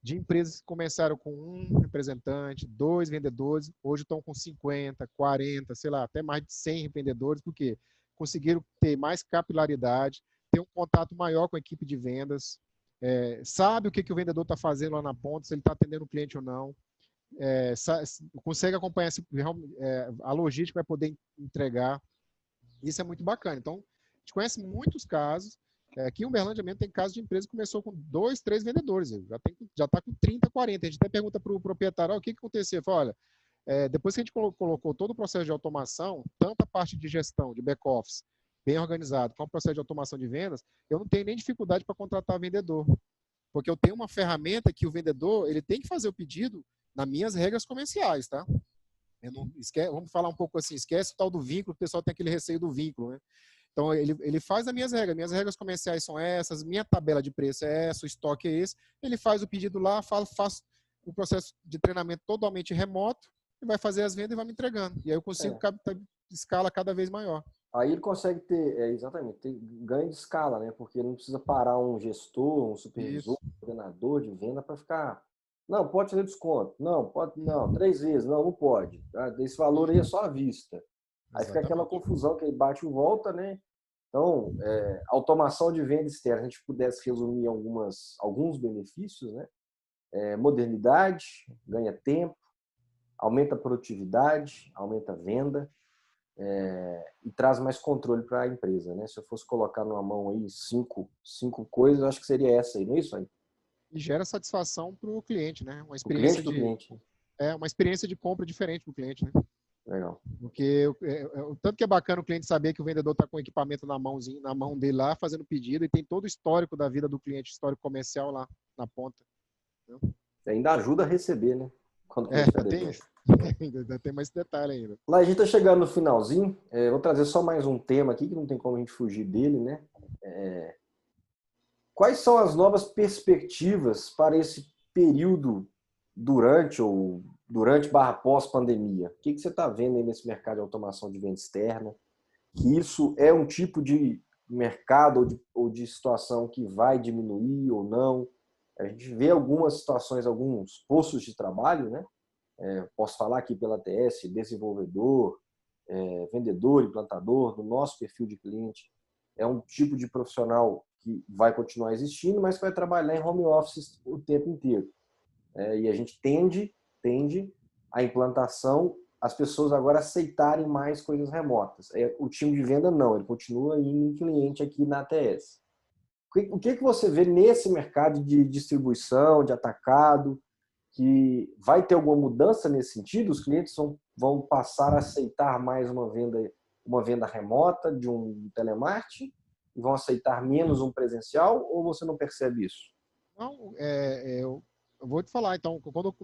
Speaker 2: de empresas que começaram com um representante, 2 vendedores, hoje estão com 50, 40, sei lá, até mais de 100 vendedores, porque conseguiram ter mais capilaridade, ter um contato maior com a equipe de vendas, sabe o que o vendedor está fazendo lá na ponta, se ele está atendendo o cliente ou não, consegue acompanhar a logística, vai poder entregar. Isso é muito bacana. Então, a gente conhece muitos casos. Aqui em Uberlândia mesmo tem casos de empresa que começou com 2, 3 vendedores. Já está com 30, 40. A gente até pergunta para o proprietário, o que aconteceu? Fala, olha, depois que a gente colocou todo o processo de automação, tanto a parte de gestão, de back-office, bem organizado, como o processo de automação de vendas, eu não tenho nem dificuldade para contratar vendedor. Porque eu tenho uma ferramenta que o vendedor ele tem que fazer o pedido nas minhas regras comerciais, tá? Vamos falar um pouco assim, esquece o tal do vínculo, o pessoal tem aquele receio do vínculo, né? Então, ele faz as minhas regras comerciais são essas, minha tabela de preço é essa, o estoque é esse, ele faz o pedido lá, faz o processo de treinamento totalmente remoto, e vai fazer as vendas e vai me entregando. E aí eu consigo escala cada vez maior.
Speaker 1: Aí ele consegue ter, exatamente, ter ganho de escala, né? Porque ele não precisa parar um gestor, um supervisor, um coordenador de venda para ficar, não, pode fazer desconto, não, pode, não, 3 vezes, não pode. Esse valor aí é só à vista. Aí fica aquela confusão que aí bate e volta, né? Então, automação de venda externa, se a gente pudesse resumir alguns benefícios, né? Modernidade, ganha tempo, aumenta a produtividade, aumenta a venda e traz mais controle para a empresa, né? Se eu fosse colocar numa mão aí cinco coisas, eu acho que seria essa aí, não é isso aí?
Speaker 2: E gera satisfação para o cliente, né? Uma
Speaker 1: experiência do cliente.
Speaker 2: Uma experiência de compra diferente para o cliente, né?
Speaker 1: Legal.
Speaker 2: Porque o tanto que é bacana o cliente saber que o vendedor está com o equipamento na mão dele lá, fazendo pedido, e tem todo o histórico da vida do cliente, histórico comercial lá na ponta. Entendeu?
Speaker 1: E ainda ajuda a receber, né?
Speaker 2: Quando tem isso. Ainda tem mais detalhe ainda.
Speaker 1: Lá a gente está chegando no finalzinho. Vou trazer só mais um tema aqui, que não tem como a gente fugir dele, né? Quais são as novas perspectivas para esse período durante pós-pandemia? O que você está vendo aí nesse mercado de automação de venda externa? Que isso é um tipo de mercado ou de situação que vai diminuir ou não? A gente vê algumas situações, alguns postos de trabalho, né? Posso falar aqui pela ATS, desenvolvedor, vendedor, implantador, do nosso perfil de cliente. É um tipo de profissional que vai continuar existindo, mas que vai trabalhar em home office o tempo inteiro. E a gente tende a implantação, as pessoas agora aceitarem mais coisas remotas. O time de venda não, ele continua indo em cliente aqui na ATS. O que você vê nesse mercado de distribuição, de atacado, que vai ter alguma mudança nesse sentido? Os clientes vão passar a aceitar mais uma venda remota de um telemarketing e vão aceitar menos um presencial, ou você não percebe isso?
Speaker 2: Não, eu vou te falar, então, quando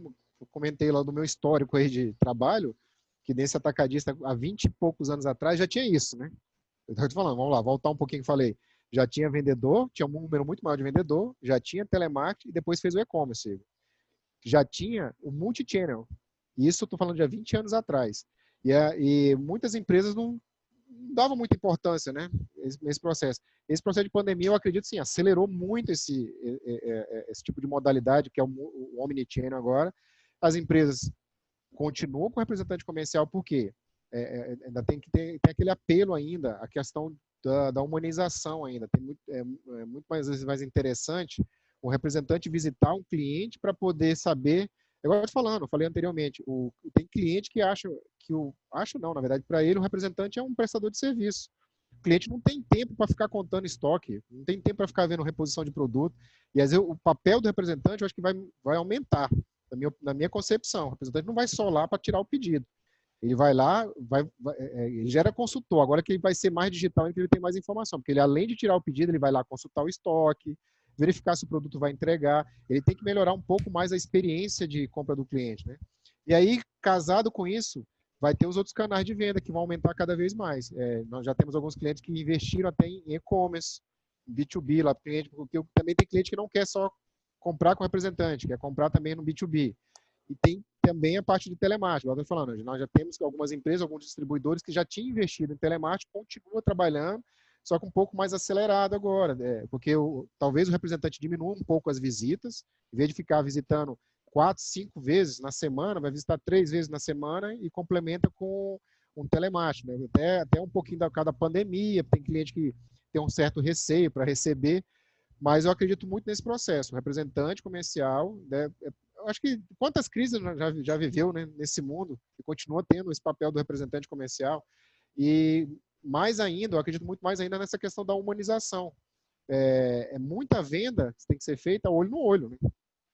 Speaker 2: eu comentei lá do meu histórico aí de trabalho, que nesse atacadista há 20 e poucos anos atrás já tinha isso, né? Eu estou te falando, vamos lá, voltar um pouquinho que falei. Já tinha vendedor, tinha um número muito maior de vendedor, já tinha telemarketing e depois fez o e-commerce. Já tinha o multi-channel. Isso eu estou falando de há 20 anos atrás. E muitas empresas não davam muita importância, né, nesse processo. Esse processo de pandemia, eu acredito, sim, acelerou muito esse tipo de modalidade, que é o omnichannel agora. As empresas continuam com o representante comercial, porque ainda tem que ter aquele apelo ainda, a questão da humanização ainda. Tem muito mais interessante o representante visitar um cliente para poder saber. Igual eu eu falei anteriormente, tem cliente que acha não, na verdade, para ele o representante é um prestador de serviço. O cliente não tem tempo para ficar contando estoque, não tem tempo para ficar vendo reposição de produto. E às vezes o papel do representante eu acho que vai aumentar, na minha concepção. O representante não vai só lá para tirar o pedido. Ele vai lá, ele já era consultor, agora que ele vai ser mais digital, então ele tem mais informação, porque ele, além de tirar o pedido, ele vai lá consultar o estoque, verificar se o produto vai entregar, ele tem que melhorar um pouco mais a experiência de compra do cliente, né? E aí, casado com isso, vai ter os outros canais de venda que vão aumentar cada vez mais. Nós já temos alguns clientes que investiram até em e-commerce, B2B, lá para cliente, porque também tem cliente que não quer só comprar com representante, quer comprar também no B2B. E tem também a parte de telemarketing. Eu estou falando, nós já temos algumas empresas, alguns distribuidores que já tinham investido em telemarketing, continuam trabalhando, só que um pouco mais acelerado agora, porque talvez o representante diminua um pouco as visitas, em vez de ficar visitando 4, 5 vezes na semana, vai visitar 3 vezes na semana e complementa com um telemarketing, né? Até um pouquinho da cada pandemia, tem cliente que tem um certo receio para receber, mas eu acredito muito nesse processo. O representante comercial, né, eu acho que quantas crises já viveu, né, nesse mundo e continua tendo esse papel do representante comercial. E mais ainda, eu acredito muito mais ainda nessa questão da humanização. Muita venda que tem que ser feita olho no olho, né?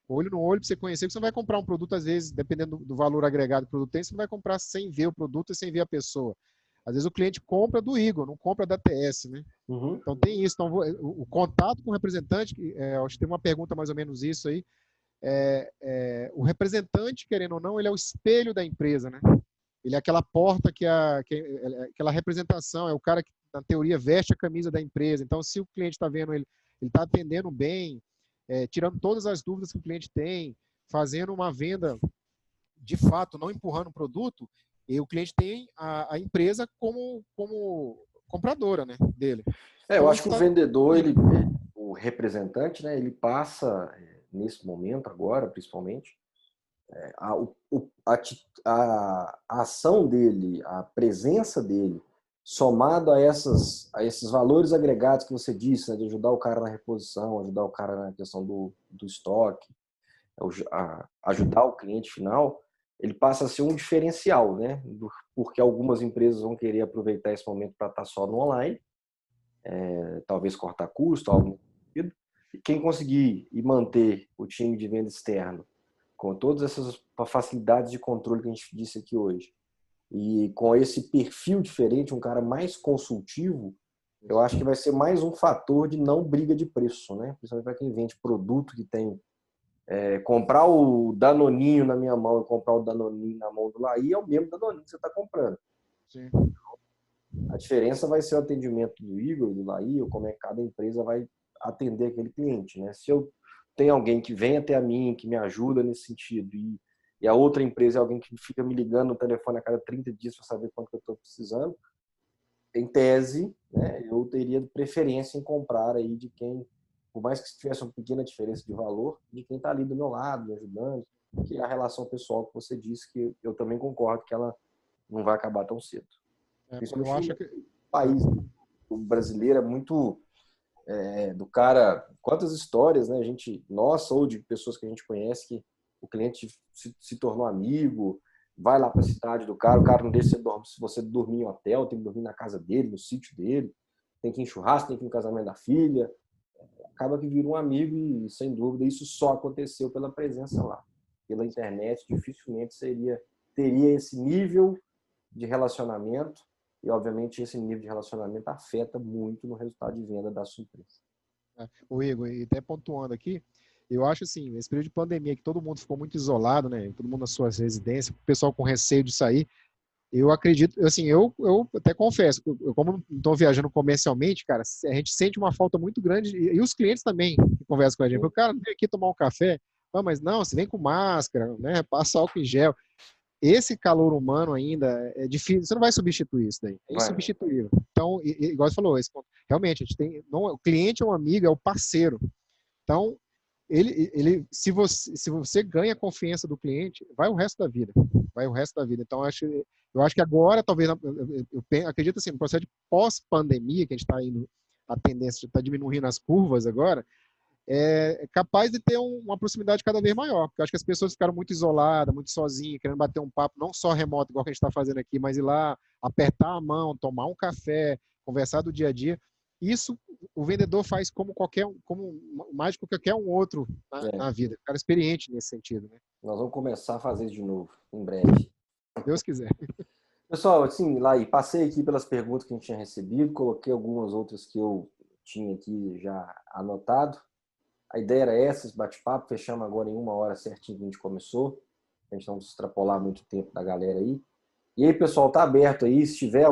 Speaker 2: Olho no olho para você conhecer, porque você não vai comprar um produto, às vezes, dependendo do valor agregado que o produto tem, você não vai comprar sem ver o produto e sem ver a pessoa. Às vezes o cliente compra do Igor, não compra da TS, né?
Speaker 1: Uhum.
Speaker 2: Então tem isso. Então, o contato com o representante, acho que tem uma pergunta mais ou menos isso aí, o representante, querendo ou não, ele é o espelho da empresa, né? Ele é aquela porta aquela representação, é o cara que, na teoria, veste a camisa da empresa. Então, se o cliente está vendo ele está atendendo bem, tirando todas as dúvidas que o cliente tem, fazendo uma venda de fato, não empurrando o produto, e o cliente tem a empresa como compradora, né, dele.
Speaker 1: Eu
Speaker 2: Então,
Speaker 1: acho que o vendedor, o representante, né, ele passa, nesse momento agora, principalmente, a ação dele, a presença dele, somado a esses valores agregados que você disse, né, de ajudar o cara na reposição, ajudar o cara na questão do estoque, ajudar o cliente final, ele passa a ser um diferencial, né? Porque algumas empresas vão querer aproveitar esse momento para estar só no online, talvez cortar custo, algo sentido. E quem conseguir e manter o time de venda externo com todas essas facilidades de controle que a gente disse aqui hoje, e com esse perfil diferente, um cara mais consultivo, eu acho que vai ser mais um fator de não briga de preço, né? Principalmente para quem vende produto que tem comprar o Danoninho na minha mão e comprar o Danoninho na mão do Laí é o mesmo Danoninho que você está comprando.
Speaker 2: Sim.
Speaker 1: A diferença vai ser o atendimento do Igor, do Laí, ou como é que cada empresa vai atender aquele cliente, né? Se eu tenho alguém que vem até a mim, que me ajuda nesse sentido, e a outra empresa é alguém que fica me ligando no telefone a cada 30 dias para saber quanto que eu estou precisando, em tese, né, eu teria preferência em comprar aí de quem, por mais que tivesse uma pequena diferença de valor, de quem está ali do meu lado, me ajudando, que é a relação pessoal que você disse, que eu também concordo que ela não vai acabar tão cedo.
Speaker 2: Eu acho
Speaker 1: Principalmente
Speaker 2: que...
Speaker 1: no país, o brasileiro é muito do cara, quantas histórias, né, a gente, nossa, ou de pessoas que a gente conhece, que o cliente se tornou amigo, vai lá para a cidade do cara, o cara não deixa você dormir em hotel, tem que dormir na casa dele, no sítio dele, tem que ir em churrasco, tem que ir no casamento da filha, acaba que vira um amigo e, sem dúvida, isso só aconteceu pela presença lá. Pela internet, dificilmente teria esse nível de relacionamento e, obviamente, esse nível de relacionamento afeta muito no resultado de venda da sua empresa.
Speaker 2: O Igor, e até pontuando aqui, eu acho assim, nesse período de pandemia que todo mundo ficou muito isolado, né, todo mundo nas suas residências, o pessoal com receio de sair, eu acredito, assim, eu até confesso, eu como não estou viajando comercialmente, cara, a gente sente uma falta muito grande, e os clientes também que conversam com a gente, o cara vem aqui tomar um café, mas não, você vem com máscara, né, passa álcool em gel, esse calor humano ainda é difícil, você não vai substituir isso daí, é insubstituível. Então, igual você falou, realmente, a gente tem, não, o cliente é um amigo, é o parceiro. Então, se você ganha a confiança do cliente, vai o resto da vida. Vai o resto da vida. Então, eu acho que agora, talvez, eu acredito assim, no processo de pós-pandemia, que a gente está indo, a tendência está diminuindo as curvas agora, é capaz de ter uma proximidade cada vez maior. Porque eu acho que as pessoas ficaram muito isoladas, muito sozinhas, querendo bater um papo, não só remoto, igual que a gente está fazendo aqui, mas ir lá, apertar a mão, tomar um café, conversar do dia a dia. Isso o vendedor faz como mais que qualquer um outro na vida. O cara experiente nesse sentido, né?
Speaker 1: Nós vamos começar a fazer isso de novo, em breve.
Speaker 2: Se Deus quiser.
Speaker 1: Pessoal, assim, lá e passei aqui pelas perguntas que a gente tinha recebido, coloquei algumas outras que eu tinha aqui já anotado. A ideia era essa, esse bate-papo, fechamos agora em 1 hora certinho que a gente começou, a gente não extrapolar muito tempo da galera aí. E aí, pessoal, tá aberto aí, se tiver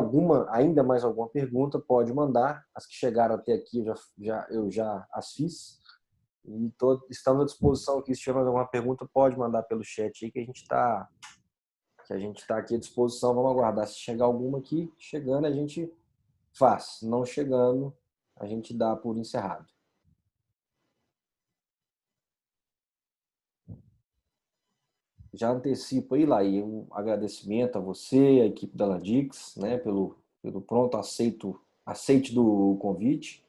Speaker 1: ainda mais alguma pergunta, pode mandar. As que chegaram até aqui eu já as fiz. E estamos à disposição aqui, se tiver mais alguma pergunta, pode mandar pelo chat aí que a gente está aqui à disposição. Vamos aguardar se chegar alguma aqui. Chegando, a gente faz. Não chegando, a gente dá por encerrado. Já antecipo aí, Laí, um agradecimento a você, a equipe da Landix, né, pelo pronto aceite do convite.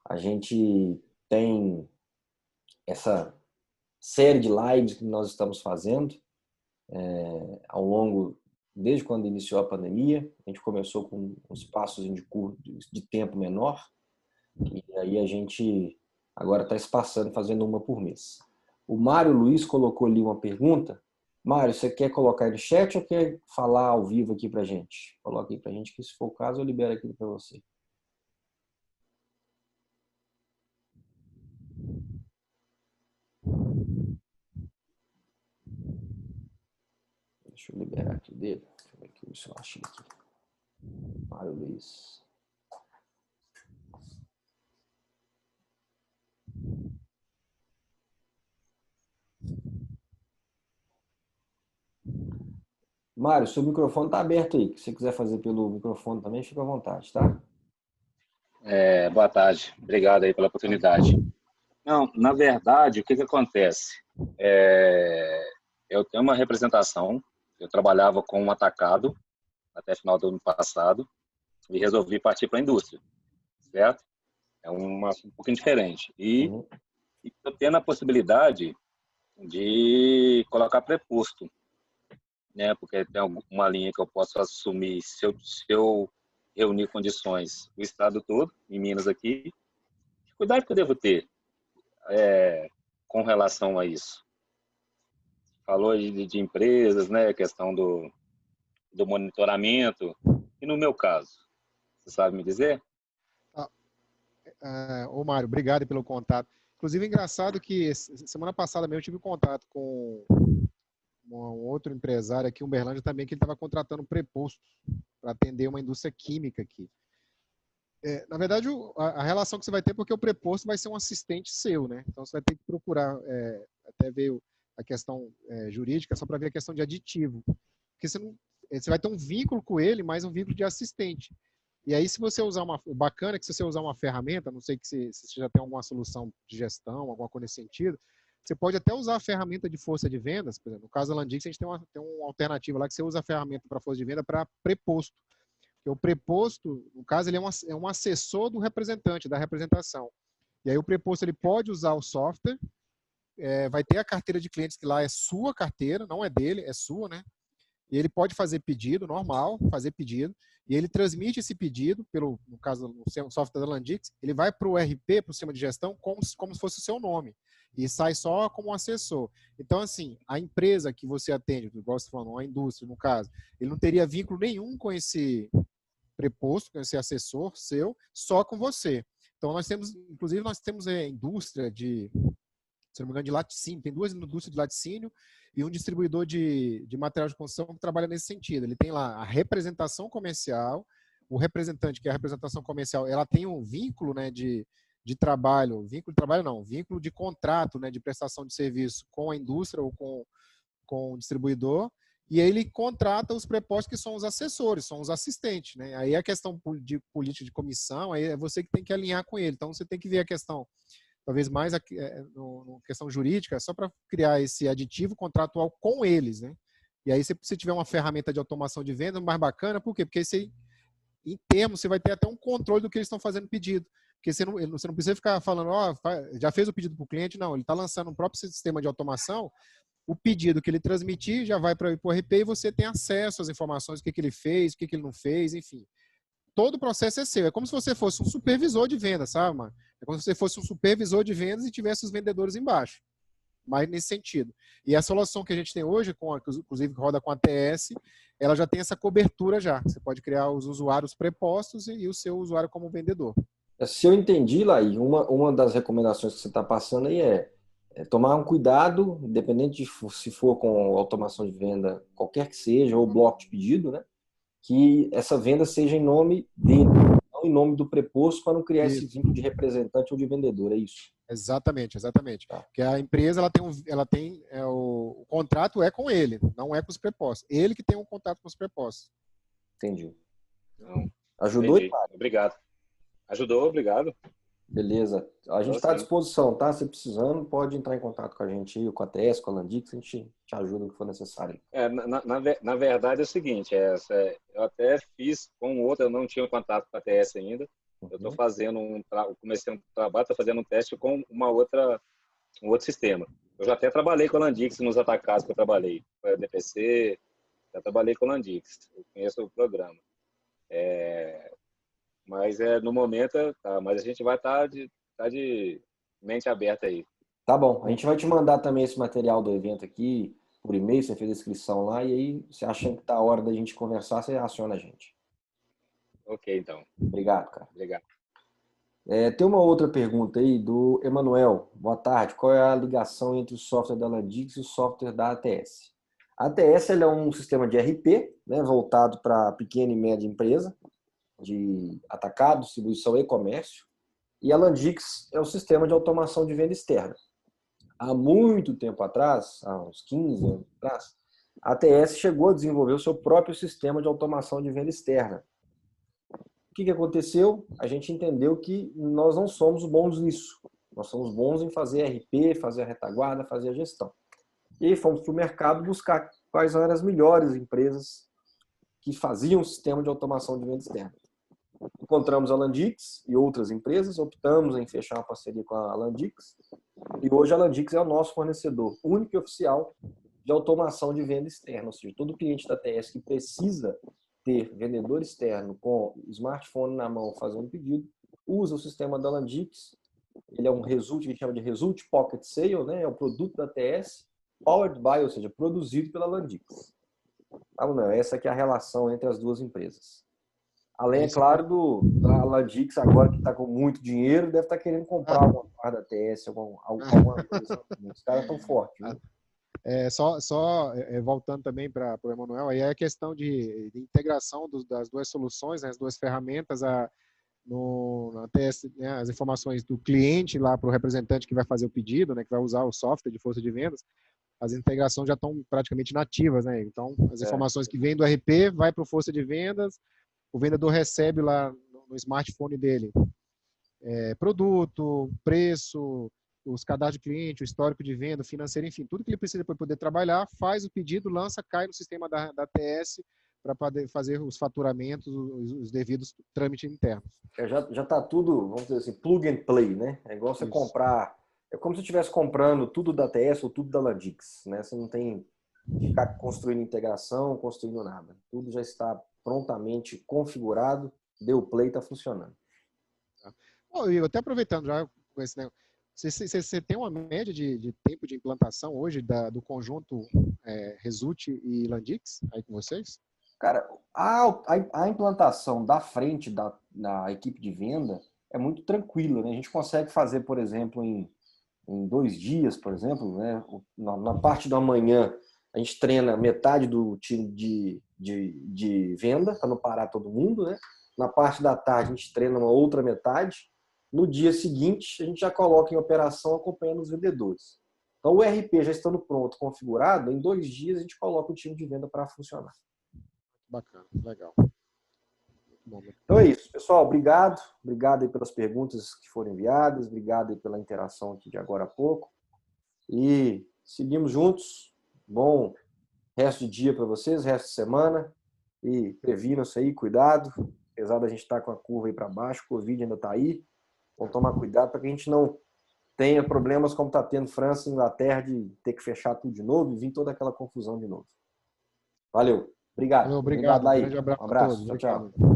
Speaker 1: A gente tem essa série de lives que nós estamos fazendo ao longo, desde quando iniciou a pandemia. A gente começou com uns passos de tempo menor, e aí a gente agora está espaçando, fazendo uma por mês. O Mário Luiz colocou ali uma pergunta. Mário, você quer colocar aí no chat ou quer falar ao vivo aqui pra gente? Coloca aí pra gente que, se for o caso, eu libero aqui para você. Deixa eu liberar aqui dele. Deixa eu ver aqui se eu achei aqui. Mário Luiz. Mário, seu microfone está aberto aí. Se você quiser fazer pelo microfone também, fica à vontade, tá?
Speaker 3: Boa tarde, obrigado aí pela oportunidade. Não, na verdade, o que acontece? Eu tenho uma representação, eu trabalhava com um atacado até final do ano passado e resolvi partir para a indústria, certo? É um pouquinho diferente. E estou tendo a possibilidade de colocar preposto, né? Porque tem uma linha que eu posso assumir se eu reunir condições do estado todo, em Minas aqui. Que cuidado que eu devo ter com relação a isso? Falou de empresas, né? A questão do monitoramento. E no meu caso, você sabe me dizer?
Speaker 2: Ô Mário, obrigado pelo contato. Inclusive, é engraçado que semana passada mesmo eu tive contato com um outro empresário aqui em Uberlândia também, que ele estava contratando prepostos para atender uma indústria química aqui. Na verdade, a relação que você vai ter, porque o preposto vai ser um assistente seu, né? Então, você vai ter que procurar, até ver a questão jurídica, só para ver a questão de aditivo. Porque você vai ter um vínculo com ele, mais um vínculo de assistente. E aí, se você usar o bacana é que se você usar uma ferramenta, não sei se você já tem alguma solução de gestão, alguma coisa nesse sentido, você pode até usar a ferramenta de força de vendas. Por exemplo, no caso da Landix, a gente tem uma alternativa lá que você usa a ferramenta para força de venda para preposto. Porque o preposto, no caso, ele é um assessor do representante, da representação. E aí o preposto ele pode usar o software, vai ter a carteira de clientes que lá é sua carteira, não é dele, é sua, né? E ele pode fazer pedido, normal, fazer pedido, e ele transmite esse pedido, no caso do software da Landix, ele vai para o RP, para o sistema de gestão, como se fosse o seu nome, e sai só como assessor. Então, assim, a empresa que você atende, igual você falou, a indústria, no caso, ele não teria vínculo nenhum com esse preposto, com esse assessor seu, só com você. Então, inclusive, nós temos indústria se não me engano, de laticínio. Tem 2 indústrias de laticínio e um distribuidor de material de construção que trabalha nesse sentido. Ele tem lá a representação comercial, o representante, que é a representação comercial, ela tem um vínculo, né, de trabalho, vínculo de contrato, né, de prestação de serviço com a indústria ou com o distribuidor, e aí ele contrata os prepostos que são os assessores, são os assistentes, né? Aí a questão de política de comissão, aí é você que tem que alinhar com ele. Então você tem que ver a questão talvez mais no questão jurídica, só para criar esse aditivo contratual com eles, né? E aí, se você tiver uma ferramenta de automação de venda mais bacana, por quê? Porque em termos, você vai ter até um controle do que eles estão fazendo pedido. Porque você não precisa ficar falando, já fez o pedido para o cliente, não. Ele está lançando um próprio sistema de automação, o pedido que ele transmitir já vai para o RP e você tem acesso às informações, o que ele fez, o que ele não fez, enfim. Todo o processo é seu. É como se você fosse um supervisor de vendas, sabe, mano? É como se você fosse um supervisor de vendas e tivesse os vendedores embaixo. mais nesse sentido. E a solução que a gente tem hoje, inclusive que roda com a ATS, ela já tem essa cobertura já. Você pode criar os usuários prepostos e o seu usuário como vendedor.
Speaker 1: Se eu entendi, Laí, uma das recomendações que você está passando aí é tomar um cuidado, independente de se for com automação de venda, qualquer que seja, ou bloco de pedido, né? Que essa venda seja em nome dele, não em nome do preposto, para não criar esse vínculo de representante ou de vendedor, é isso?
Speaker 2: Exatamente, exatamente.
Speaker 1: Tá.
Speaker 2: Porque a empresa o contrato é com ele, não é com os prepostos. Ele que tem um contrato com os prepostos.
Speaker 1: Entendi.
Speaker 3: Não,
Speaker 1: Ajudou?
Speaker 3: entendi. Obrigado. Ajudou, obrigado.
Speaker 1: Beleza. A gente está à disposição, tá? Se precisando, pode entrar em contato com a gente aí, com a ATS, com a Landix, a gente te ajuda no que for necessário.
Speaker 3: Na verdade é o seguinte, eu até fiz com outra, eu não tinha contato com a ATS ainda. Eu estou fazendo comecei um trabalho, estou fazendo um teste com um outro sistema. Eu já até trabalhei com a Landix nos atacados que eu trabalhei. Foi a DPC, já trabalhei com a Landix. Eu conheço o programa. Mas no momento, mas a gente vai estar de mente aberta aí.
Speaker 1: Tá bom. A gente vai te mandar também esse material do evento aqui por e-mail, você fez a inscrição lá, e aí, você achando que tá a hora da gente conversar, você aciona a gente.
Speaker 3: Ok, então.
Speaker 1: Obrigado, cara.
Speaker 3: Obrigado.
Speaker 1: Tem uma outra pergunta aí do Emanuel. Boa tarde. Qual é a ligação entre o software da Landix e o software da ATS? A ATS é um sistema de RP, né, voltado para pequena e média empresa, de atacado, distribuição e comércio. E a Landix é o sistema de automação de venda externa. Há muito tempo atrás, há uns 15 anos atrás, a ATS chegou a desenvolver o seu próprio sistema de automação de venda externa. O que aconteceu? A gente entendeu que nós não somos bons nisso. Nós somos bons em fazer RP, fazer a retaguarda, fazer a gestão. E aí fomos para o mercado buscar quais eram as melhores empresas que faziam um sistema de automação de venda externa. Encontramos a Landix e outras empresas, optamos em fechar uma parceria com a Landix. E hoje a Landix é o nosso fornecedor único e oficial de automação de venda externa. Ou seja, todo cliente da ATS que precisa ter vendedor externo com smartphone na mão fazendo pedido, usa o sistema da Landix. Ele é um result, a gente chama de Result Pocket Sale, né? É o produto da ATS, powered by, ou seja, produzido pela Landix. Tá, não, essa aqui é a relação entre as duas empresas. Além, é claro, da Landix agora que está com muito dinheiro, deve estar querendo comprar alguma parte da ATS, alguma coisa. Os caras estão fortes, né?
Speaker 2: Voltando também para o Emanuel, aí é a questão de integração das duas soluções, né, as duas ferramentas, na ATS, né, as informações do cliente lá para o representante que vai fazer o pedido, né, que vai usar o software de força de vendas, as integrações já estão praticamente nativas, né? Então, as informações que vêm do RP vai para o força de vendas, o vendedor recebe lá no smartphone dele produto, preço, os cadastros de cliente, o histórico de venda, o financeiro, enfim, tudo que ele precisa para poder trabalhar, faz o pedido, lança, cai no sistema da ATS para poder fazer os faturamentos, os devidos trâmites internos.
Speaker 1: Já está tudo, vamos dizer assim, plug and play, né? É igual você comprar, é como se você estivesse comprando tudo da ATS ou tudo da Landix, né? Você não tem que ficar construindo integração, construindo nada. Tudo já está prontamente configurado, deu play, está funcionando.
Speaker 2: Igor, até aproveitando já com esse negócio, você tem uma média de tempo de implantação hoje do conjunto Result e Landix aí com vocês?
Speaker 1: Cara, a implantação da frente da equipe de venda é muito tranquila, né? A gente consegue fazer, por exemplo, em 2 dias, por exemplo, né? Na parte da manhã, a gente treina metade do time de venda, para não parar todo mundo, né? Na parte da tarde, a gente treina uma outra metade. No dia seguinte, a gente já coloca em operação acompanhando os vendedores. Então, o RP já estando pronto, configurado, em 2 dias a gente coloca o time de venda para funcionar.
Speaker 2: Bacana, legal.
Speaker 1: Então é isso, pessoal. Obrigado. Obrigado aí pelas perguntas que foram enviadas. Obrigado aí pela interação aqui de agora a pouco. E seguimos juntos. Bom resto de dia para vocês, resto de semana. E previnam-se aí, cuidado. Apesar da gente estar com a curva aí para baixo, o Covid ainda está aí. Vamos tomar cuidado para que a gente não tenha problemas como está tendo França e Inglaterra de ter que fechar tudo de novo e vir toda aquela confusão de novo. Valeu. Obrigado.
Speaker 2: Obrigado,
Speaker 1: Laí.
Speaker 2: grande abraço
Speaker 1: Um abraço.
Speaker 2: a todos.
Speaker 1: Tchau, tchau.